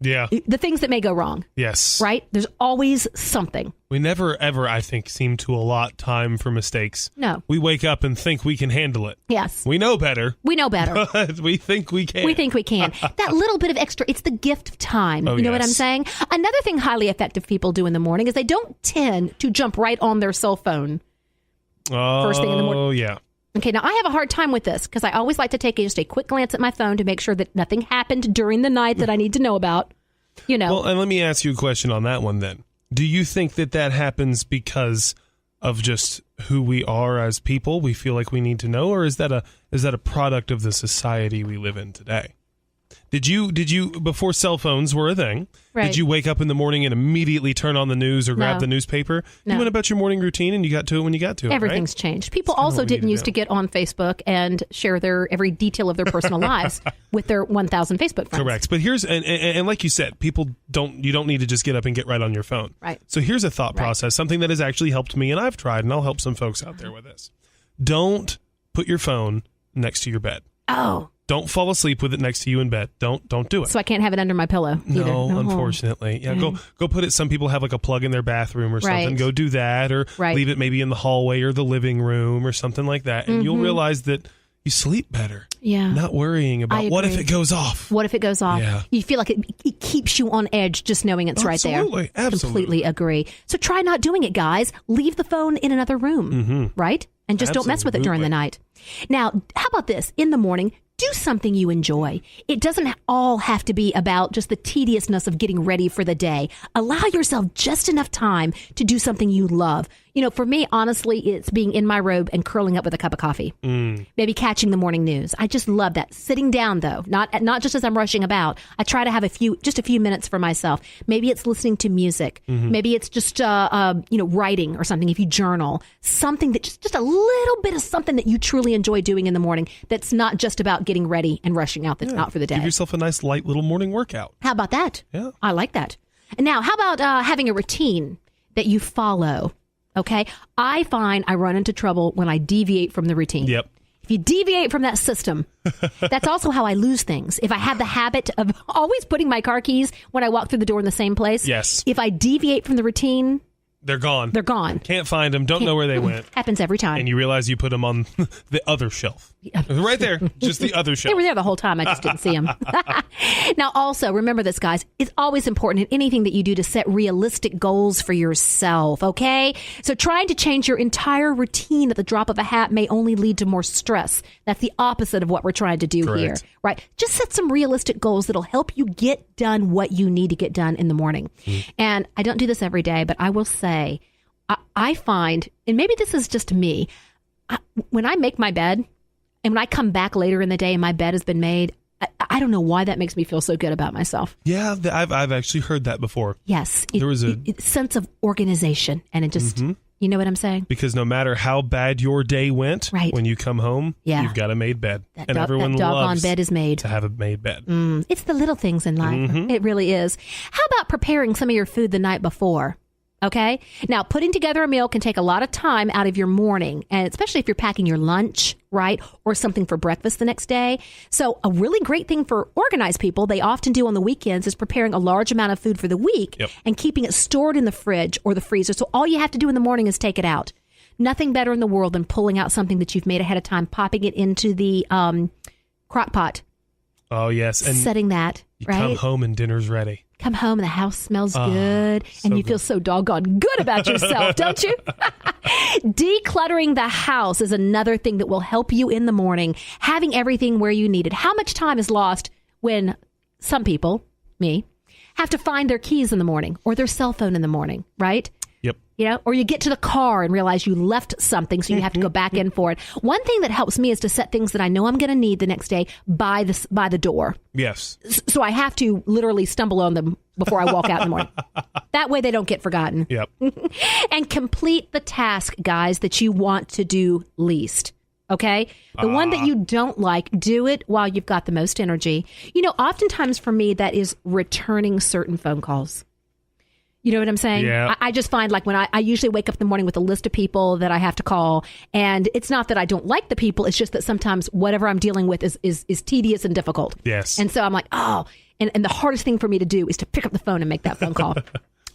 Yeah. The things that may go wrong. Yes. Right? There's always something. We never, ever, I think, seem to allot time for mistakes. No. We wake up and think we can handle it. Yes. We know better. We know better. But we think we can. We think we can. That little bit of extra, it's the gift of time. Oh, you know what I'm saying? Another thing highly effective people do in the morning is they don't tend to jump right on their cell phone first thing in the morning. Oh, yeah. Okay, now I have a hard time with this because I always like to take just a quick glance at my phone to make sure that nothing happened during the night that I need to know about. You know. Well, and let me ask you a question on that one then. Do you think that happens because of just who we are as people? We feel like we need to know, or is that a product of the society we live in today? Did you before cell phones were a thing? Right. Did you wake up in the morning and immediately turn on the news or grab the newspaper? No. You went about your morning routine and you got to it when you got to it. Everything's changed. People also didn't used to get on Facebook and share every detail of their personal lives with their 1,000 Facebook friends. Correct. But here's and like you said, you don't need to just get up and get right on your phone. Right. So here's a thought process, something that has actually helped me, and I've tried, and I'll help some folks out there with this. Don't put your phone next to your bed. Oh. Don't fall asleep with it next to you in bed. Don't do it. So I can't have it under my pillow either. No, unfortunately. Yeah, go put it. Some people have like a plug in their bathroom or something. Right. Go do that, or leave it maybe in the hallway or the living room or something like that, and you'll realize that you sleep better. Yeah. Not worrying about what if it goes off. What if it goes off? Yeah. You feel like it keeps you on edge just knowing it's right there. Absolutely. Completely agree. So try not doing it, guys. Leave the phone in another room, right? And just don't mess with it during the night. Now, how about this? In the morning, do something you enjoy. It doesn't all have to be about just the tediousness of getting ready for the day. Allow yourself just enough time to do something you love. You know, for me, honestly, it's being in my robe and curling up with a cup of coffee. Maybe catching the morning news. I just love that. Sitting down, though, not just as I'm rushing about. I try to have a few minutes for myself. Maybe it's listening to music. Maybe it's just, writing or something. If you journal, something that just a little bit of something that you truly enjoy doing in the morning. That's not just about getting ready and rushing out for the day. Give yourself a nice light little morning workout. How about that? Yeah. I like that. And now, how about having a routine that you follow? Okay. I find I run into trouble when I deviate from the routine. Yep. If you deviate from that system, that's also how I lose things. If I have the habit of always putting my car keys when I walk through the door in the same place, yes. If I deviate from the routine, they're gone. They're gone. Can't find them. Don't know where they went. Happens every time. And you realize you put them on the other shelf. Right there. Just the other shelf. They were there the whole time. I just didn't see them. Now, also, remember this, guys. It's always important in anything that you do to set realistic goals for yourself, okay? So trying to change your entire routine at the drop of a hat may only lead to more stress. That's the opposite of what we're trying to do here, right? Just set some realistic goals that'll help you get done what you need to get done in the morning. And I don't do this every day, but I will say, I find, and maybe this is just me, when I make my bed, and when I come back later in the day and my bed has been made, I don't know why that makes me feel so good about myself. Yeah, I've actually heard that before. Yes. There was a sense of organization, and it just, you know what I'm saying? Because no matter how bad your day went, when you come home, you've got a made bed. And everyone loves bed is made. To have a made bed. It's the little things in life. It really is. How about preparing some of your food the night before? Okay. Now, putting together a meal can take a lot of time out of your morning, and especially if you're packing your lunch, right, or something for breakfast the next day. So a really great thing for organized people, they often do on the weekends, is preparing a large amount of food for the week and keeping it stored in the fridge or the freezer. So all you have to do in the morning is take it out. Nothing better in the world than pulling out something that you've made ahead of time, popping it into the crock pot. Oh, yes. And setting that, right? Come home and dinner's ready. Come home and the house smells good, and you feel so doggone good about yourself, don't you? Decluttering the house is another thing that will help you in the morning, having everything where you need it. How much time is lost when some people, me, have to find their keys in the morning or their cell phone in the morning, right? Yep. You know, or you get to the car and realize you left something, so you have to go back in for it. One thing that helps me is to set things that I know I'm going to need the next day by the door. Yes. So I have to literally stumble on them before I walk out in the morning. That way they don't get forgotten. Yep. And complete the task, guys, that you want to do least. Okay? The one that you don't like, do it while you've got the most energy. You know, oftentimes for me, that is returning certain phone calls. You know what I'm saying? Yeah. I just find like when I usually wake up in the morning with a list of people that I have to call, and it's not that I don't like the people, it's just that sometimes whatever I'm dealing with is tedious and difficult. Yes. And so I'm like, and the hardest thing for me to do is to pick up the phone and make that phone call.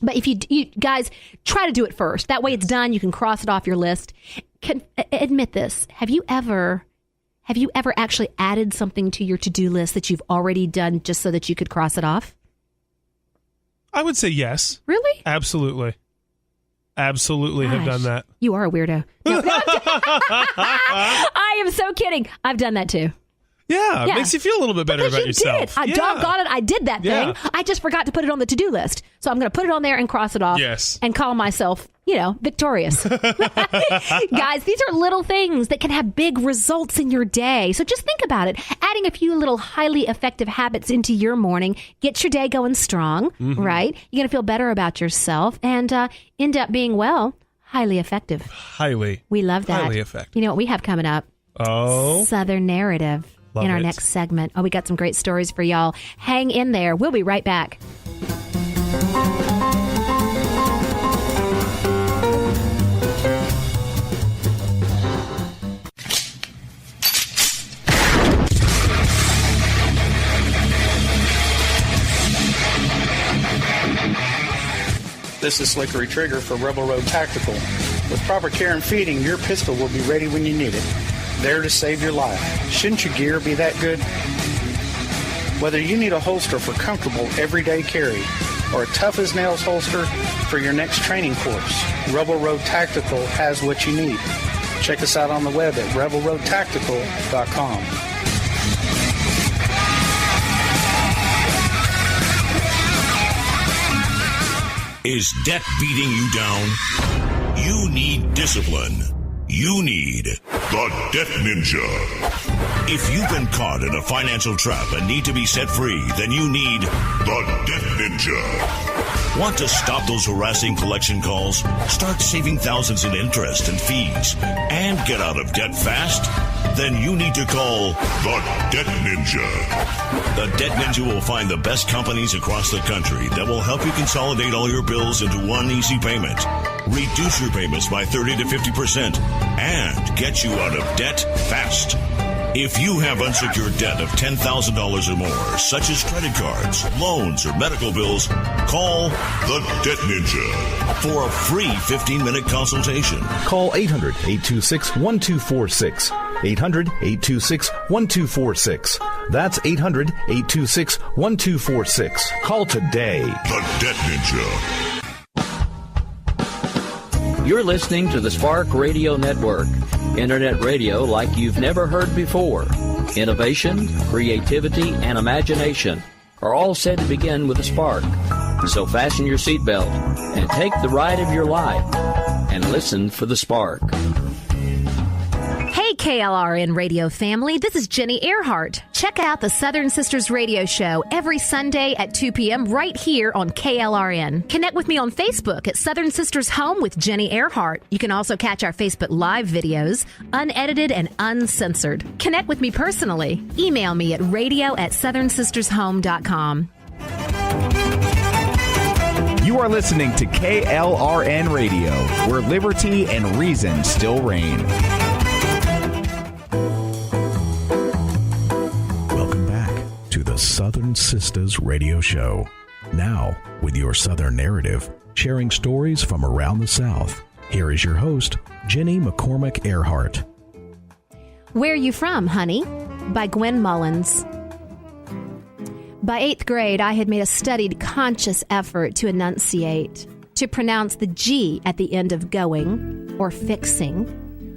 But if you guys try to do it first, that way it's done, you can cross it off your list. Admit this. Have you ever actually added something to your to-do list that you've already done just so that you could cross it off? I would say yes. Really? Absolutely. Absolutely have done that. You are a weirdo. No, I am so kidding. I've done that too. Yeah, it makes you feel a little bit better about yourself. Doggone it, I did that thing. I just forgot to put it on the to-do list. So I'm going to put it on there and cross it off. Yes. And call myself, victorious. Guys, these are little things that can have big results in your day. So just think about it. Adding a few little highly effective habits into your morning gets your day going strong, right? You're going to feel better about yourself and end up being, highly effective. Highly. We love that. Highly effective. You know what we have coming up? Oh. Southern Narrative. Love in our it. next segment. We got some great stories for y'all. Hang in there. We'll be right back. This is Slickery Trigger for Rebel Road Tactical. With proper care and feeding, your pistol will be ready when you need it. There to save your life. Shouldn't your gear be that good? Whether you need a holster for comfortable everyday carry or a tough-as-nails holster for your next training course, Rebel Road Tactical has what you need. Check us out on the web at rebelroadtactical.com. Is debt beating you down? You need discipline. You need the Debt Ninja. If you've been caught in a financial trap and need to be set free, then you need the Debt Ninja. Want to stop those harassing collection calls? Start saving thousands in interest and fees and get out of debt fast? Then you need to call the Debt Ninja. The Debt Ninja will find the best companies across the country that will help you consolidate all your bills into one easy payment, reduce your payments by 30 to 50%, and get you out of debt fast. If you have unsecured debt of $10,000 or more, such as credit cards, loans, or medical bills, call the Debt Ninja for a free 15-minute consultation. Call 800-826-1246. 800-826-1246. That's 800-826-1246. Call today. The Debt Ninja. You're listening to the Spark Radio Network, internet radio like you've never heard before. Innovation, creativity, and imagination are all said to begin with a spark. So fasten your seatbelt and take the ride of your life and listen for the spark. Hey, KLRN radio family, this is Jenny Earhart. Check out the Southern Sisters radio show every Sunday at 2 p.m. right here on KLRN. Connect with me on Facebook at Southern Sisters Home with Jenny Earhart. You can also catch our Facebook Live videos, unedited and uncensored. Connect with me personally. Email me at radio@southernsistershome.com. You are listening to KLRN Radio, where liberty and reason still reign. The Southern Sisters Radio Show. Now, with your Southern narrative, sharing stories from around the South. Here is your host, Jenny McCormick Earhart. Where You From, Honey? By Gwen Mullins. By 8th grade, I had made a studied, conscious effort to enunciate, to pronounce the G at the end of going, or fixing,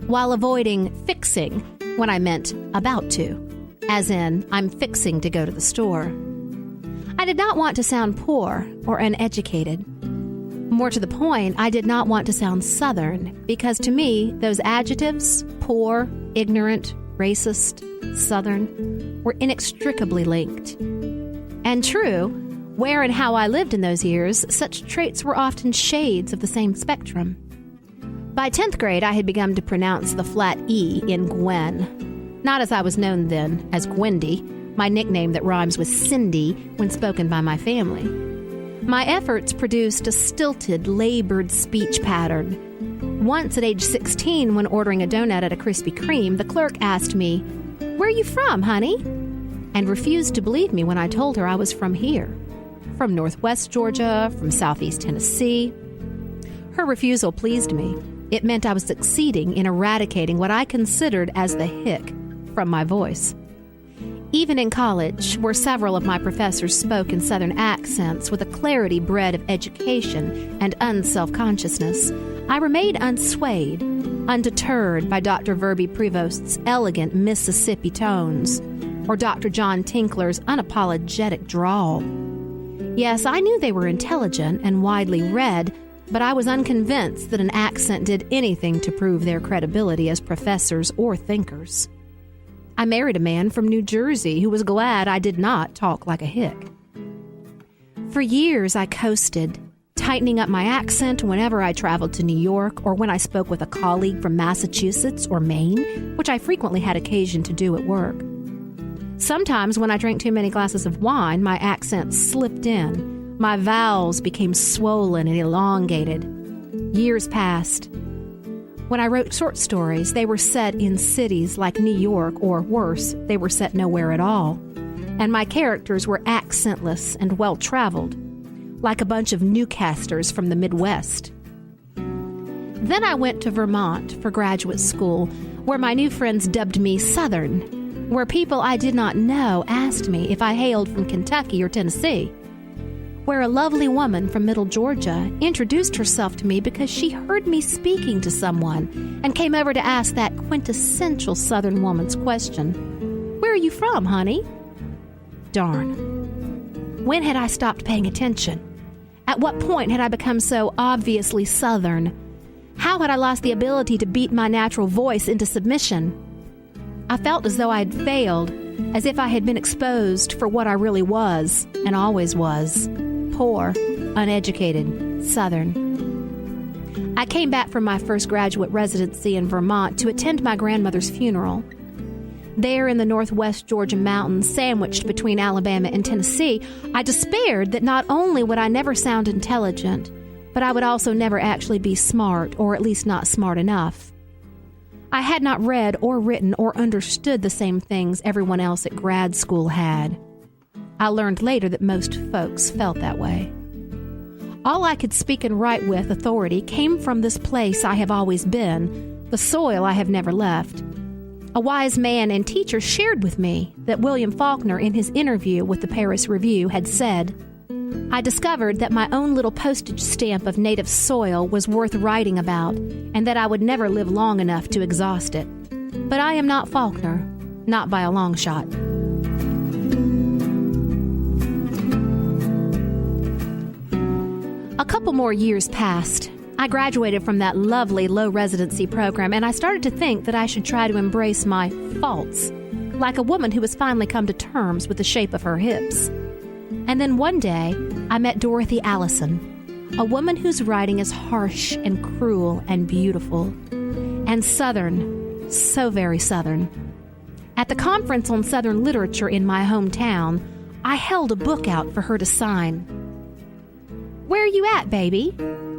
while avoiding fixing when I meant about to. As in, I'm fixing to go to the store. I did not want to sound poor or uneducated. More to the point, I did not want to sound Southern, because to me, those adjectives, poor, ignorant, racist, Southern, were inextricably linked. And true, where and how I lived in those years, such traits were often shades of the same spectrum. By 10th grade, I had begun to pronounce the flat E in Gwen. Not as I was known then, as Gwendy, my nickname that rhymes with Cindy when spoken by my family. My efforts produced a stilted, labored speech pattern. Once at age 16, when ordering a donut at a Krispy Kreme, the clerk asked me, "Where are you from, honey?" and refused to believe me when I told her I was from here. From Northwest Georgia, from Southeast Tennessee. Her refusal pleased me. It meant I was succeeding in eradicating what I considered as the hick from my voice. Even in college, where several of my professors spoke in Southern accents with a clarity bred of education and unself-consciousness, I remained unswayed, undeterred by Dr. Verby Prevost's elegant Mississippi tones or Dr. John Tinkler's unapologetic drawl. Yes, I knew they were intelligent and widely read, but I was unconvinced that an accent did anything to prove their credibility as professors or thinkers. I married a man from New Jersey who was glad I did not talk like a hick. For years, I coasted, tightening up my accent whenever I traveled to New York or when I spoke with a colleague from Massachusetts or Maine, which I frequently had occasion to do at work. Sometimes when I drank too many glasses of wine, my accent slipped in. My vowels became swollen and elongated. Years passed. When I wrote short stories, they were set in cities like New York, or worse, they were set nowhere at all. And my characters were accentless and well-traveled, like a bunch of newcasters from the Midwest. Then I went to Vermont for graduate school, where my new friends dubbed me Southern, where people I did not know asked me if I hailed from Kentucky or Tennessee, where a lovely woman from Middle Georgia introduced herself to me because she heard me speaking to someone and came over to ask that quintessential Southern woman's question, "Where are you from, honey?" Darn. When had I stopped paying attention? At what point had I become so obviously Southern? How had I lost the ability to beat my natural voice into submission? I felt as though I had failed, as if I had been exposed for what I really was and always was. Poor, uneducated Southern. I came back from my first graduate residency in Vermont to attend my grandmother's funeral. There in the northwest Georgia mountains, sandwiched between Alabama and Tennessee, I despaired that not only would I never sound intelligent, but I would also never actually be smart, or at least not smart enough. I had not read or written or understood the same things everyone else at grad school had. I learned later that most folks felt that way. All I could speak and write with authority came from this place I have always been, the soil I have never left. A wise man and teacher shared with me that William Faulkner, in his interview with the Paris Review, had said, "I discovered that my own little postage stamp of native soil was worth writing about, and that I would never live long enough to exhaust it. But I am not Faulkner, not by a long shot." A couple more years passed. I graduated from that lovely low residency program, and I started to think that I should try to embrace my faults, like a woman who has finally come to terms with the shape of her hips. And then one day, I met Dorothy Allison, a woman whose writing is harsh and cruel and beautiful, and Southern, so very Southern. At the conference on Southern literature in my hometown, I held a book out for her to sign. "Where are you at, baby?"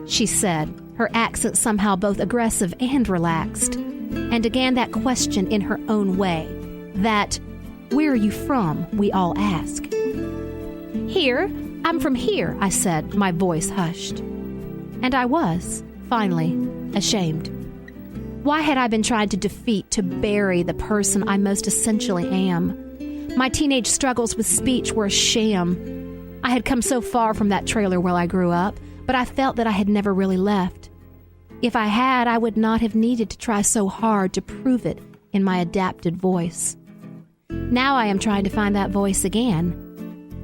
she said, her accent somehow both aggressive and relaxed, and again that question in her own way, that "where are you from?" we all ask. "Here, I'm from here," I said, my voice hushed. And I was, finally, ashamed. Why had I been trying to defeat, to bury the person I most essentially am? My teenage struggles with speech were a sham. I had come so far from that trailer where I grew up, but I felt that I had never really left. If I had, I would not have needed to try so hard to prove it in my adapted voice. Now I am trying to find that voice again,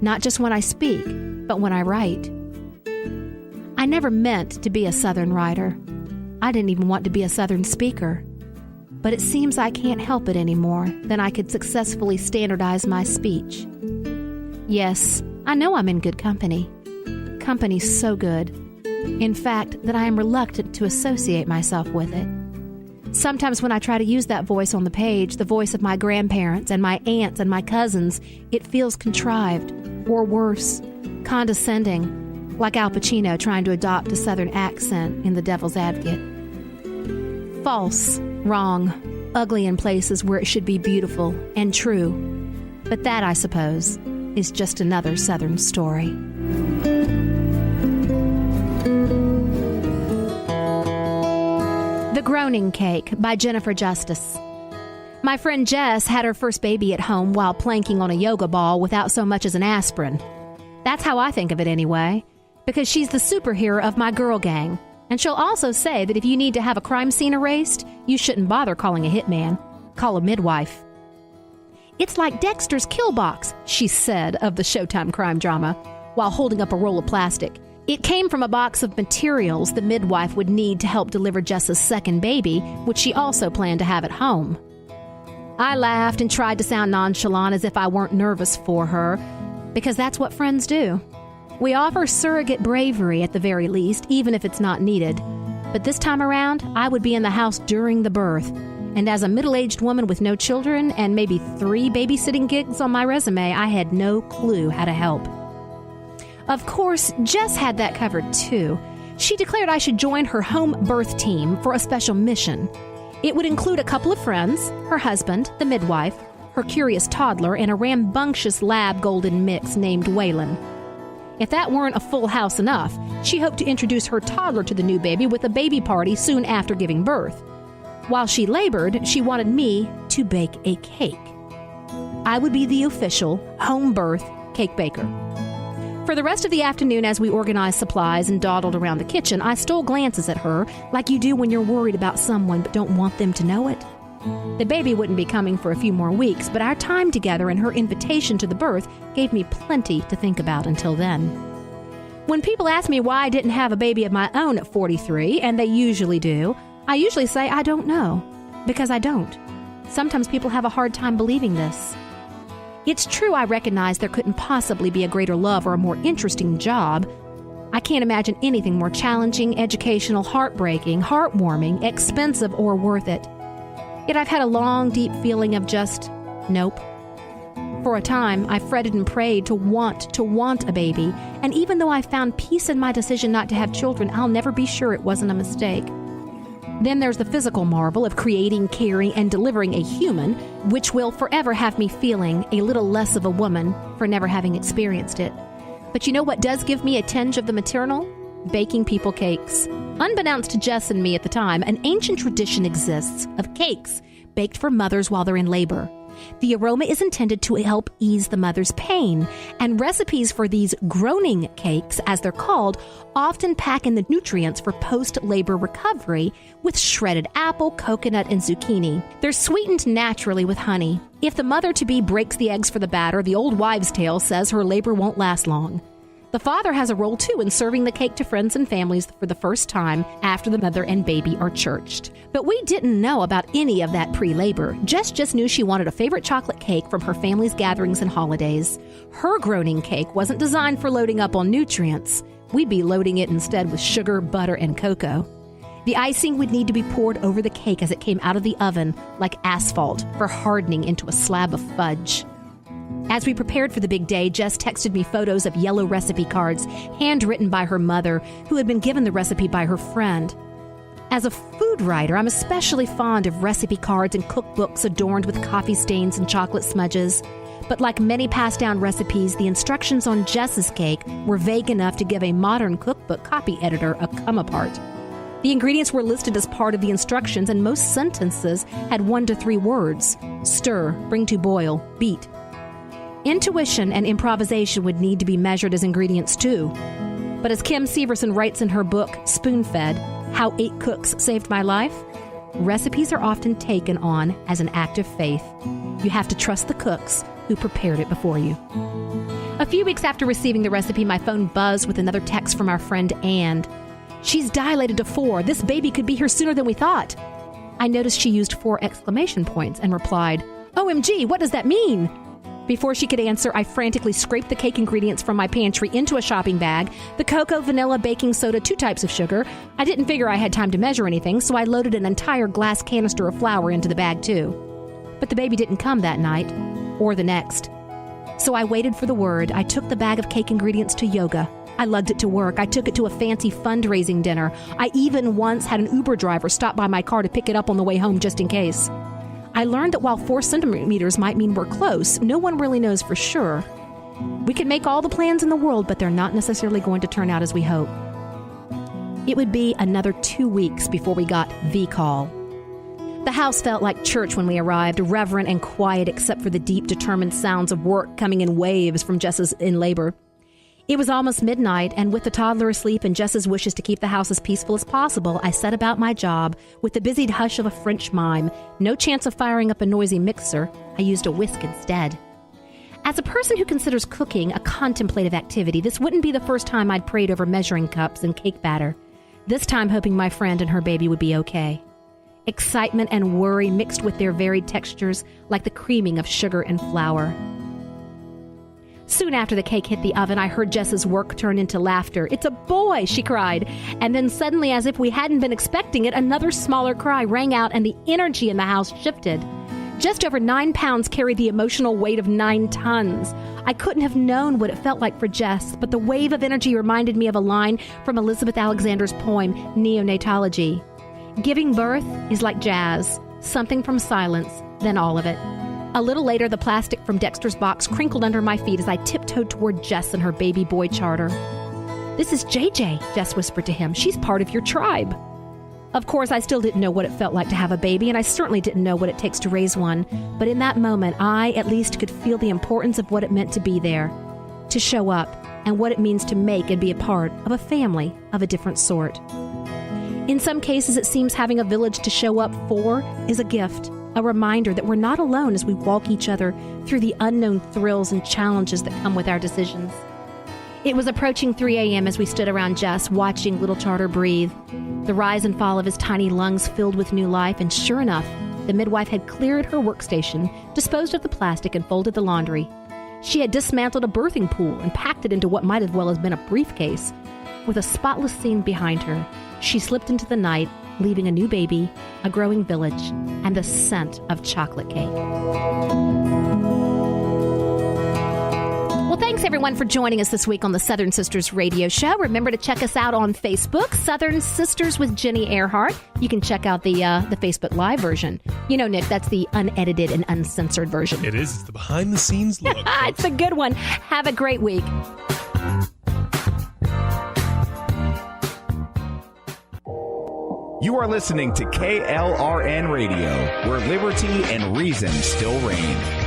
not just when I speak, but when I write. I never meant to be a Southern writer. I didn't even want to be a Southern speaker. But it seems I can't help it any more than I could successfully standardize my speech. Yes, I know I'm in good company. Company so good, in fact, that I am reluctant to associate myself with it. Sometimes when I try to use that voice on the page, the voice of my grandparents and my aunts and my cousins, it feels contrived, or worse, condescending, like Al Pacino trying to adopt a Southern accent in The Devil's Advocate. False, wrong, ugly in places where it should be beautiful and true. But that, I suppose, is just another Southern story. The Groaning Cake by Jennifer Justice. My friend Jess had her first baby at home while planking on a yoga ball without so much as an aspirin. That's how I think of it anyway, because she's the superhero of my girl gang. And she'll also say that if you need to have a crime scene erased, you shouldn't bother calling a hitman. Call a midwife. "It's like Dexter's Kill Box," she said of the Showtime crime drama, while holding up a roll of plastic. It came from a box of materials the midwife would need to help deliver Jess's second baby, which she also planned to have at home. I laughed and tried to sound nonchalant as if I weren't nervous for her, because that's what friends do. We offer surrogate bravery at the very least, even if it's not needed. But this time around, I would be in the house during the birth, and as a middle-aged woman with no children and maybe 3 babysitting gigs on my resume, I had no clue how to help. Of course, Jess had that covered too. She declared I should join her home birth team for a special mission. It would include a couple of friends, her husband, the midwife, her curious toddler, and a rambunctious lab golden mix named Waylon. If that weren't a full house enough, she hoped to introduce her toddler to the new baby with a baby party soon after giving birth. While she labored, she wanted me to bake a cake. I would be the official home birth cake baker. For the rest of the afternoon, as we organized supplies and dawdled around the kitchen, I stole glances at her, like you do when you're worried about someone but don't want them to know it. The baby wouldn't be coming for a few more weeks, but our time together and her invitation to the birth gave me plenty to think about until then. When people ask me why I didn't have a baby of my own at 43, and they usually do, I usually say I don't know, because I don't. Sometimes people have a hard time believing this. It's true I recognize there couldn't possibly be a greater love or a more interesting job. I can't imagine anything more challenging, educational, heartbreaking, heartwarming, expensive, or worth it. Yet I've had a long, deep feeling of just nope. For a time, I fretted and prayed to want a baby, and even though I found peace in my decision not to have children, I'll never be sure it wasn't a mistake. Then there's the physical marvel of creating, caring, and delivering a human, which will forever have me feeling a little less of a woman for never having experienced it. But you know what does give me a tinge of the maternal? Baking people cakes. Unbeknownst to Jess and me at the time, an ancient tradition exists of cakes baked for mothers while they're in labor. The aroma is intended to help ease the mother's pain, and recipes for these groaning cakes, as they're called, often pack in the nutrients for post-labor recovery with shredded apple, coconut, and zucchini. They're sweetened naturally with honey. If the mother-to-be breaks the eggs for the batter, the old wives' tale says her labor won't last long. The father has a role, too, in serving the cake to friends and families for the first time after the mother and baby are churched. But we didn't know about any of that pre-labor. Jess just knew she wanted a favorite chocolate cake from her family's gatherings and holidays. Her groaning cake wasn't designed for loading up on nutrients. We'd be loading it instead with sugar, butter, and cocoa. The icing would need to be poured over the cake as it came out of the oven like asphalt for hardening into a slab of fudge. As we prepared for the big day, Jess texted me photos of yellow recipe cards handwritten by her mother, who had been given the recipe by her friend. As a food writer, I'm especially fond of recipe cards and cookbooks adorned with coffee stains and chocolate smudges. But like many passed-down recipes, the instructions on Jess's cake were vague enough to give a modern cookbook copy editor a come-apart. The ingredients were listed as part of the instructions, and most sentences had 1 to 3 words: stir, bring to boil, beat. Intuition and improvisation would need to be measured as ingredients too. But as Kim Severson writes in her book, Spoon-Fed, How 8 Cooks Saved My Life, recipes are often taken on as an act of faith. You have to trust the cooks who prepared it before you. A few weeks after receiving the recipe, my phone buzzed with another text from our friend Ann. She's dilated to 4. This baby could be here sooner than we thought. I noticed she used 4 exclamation points and replied, OMG, what does that mean? Before she could answer, I frantically scraped the cake ingredients from my pantry into a shopping bag, the cocoa, vanilla, baking soda, 2 types of sugar. I didn't figure I had time to measure anything, so I loaded an entire glass canister of flour into the bag too. But the baby didn't come that night, or the next. So I waited for the word. I took the bag of cake ingredients to yoga. I lugged it to work. I took it to a fancy fundraising dinner. I even once had an Uber driver stop by my car to pick it up on the way home just in case. I learned that while 4 centimeters might mean we're close, no one really knows for sure. We can make all the plans in the world, but they're not necessarily going to turn out as we hope. It would be another 2 weeks before we got the call. The house felt like church when we arrived, reverent and quiet except for the deep, determined sounds of work coming in waves from Jess's in labor. It was almost midnight, and with the toddler asleep and Jess's wishes to keep the house as peaceful as possible, I set about my job with the busied hush of a French mime. No chance of firing up a noisy mixer. I used a whisk instead. As a person who considers cooking a contemplative activity, this wouldn't be the first time I'd prayed over measuring cups and cake batter. This time hoping my friend and her baby would be okay. Excitement and worry mixed with their varied textures like the creaming of sugar and flour. Soon after the cake hit the oven, I heard Jess's work turn into laughter. "It's a boy!" she cried. And then suddenly, as if we hadn't been expecting it, another smaller cry rang out and the energy in the house shifted. Just over 9 pounds carried the emotional weight of 9 tons. I couldn't have known what it felt like for Jess, but the wave of energy reminded me of a line from Elizabeth Alexander's poem, Neonatology. Giving birth is like jazz, something from silence, then all of it. A little later, the plastic from Dexter's box crinkled under my feet as I tiptoed toward Jess and her baby boy Charter. "This is JJ," Jess whispered to him. "She's part of your tribe." Of course, I still didn't know what it felt like to have a baby, and I certainly didn't know what it takes to raise one. But in that moment, I, at least, could feel the importance of what it meant to be there, to show up, and what it means to make and be a part of a family of a different sort. In some cases, it seems having a village to show up for is a gift. A reminder that we're not alone as we walk each other through the unknown thrills and challenges that come with our decisions. It was approaching 3 a.m. as we stood around Jess, watching little Charter breathe. The rise and fall of his tiny lungs filled with new life, and sure enough, the midwife had cleared her workstation, disposed of the plastic, and folded the laundry. She had dismantled a birthing pool and packed it into what might as well have been a briefcase. With a spotless scene behind her, she slipped into the night, leaving a new baby, a growing village, and the scent of chocolate cake. Well, thanks everyone for joining us this week on the Southern Sisters Radio Show. Remember to check us out on Facebook, Southern Sisters with Jenny Earhart. You can check out the Facebook Live version. You know, Nick, that's the unedited and uncensored version. It is. It's the behind-the-scenes look. It's a good one. Have a great week. You are listening to KLRN Radio, where liberty and reason still reign.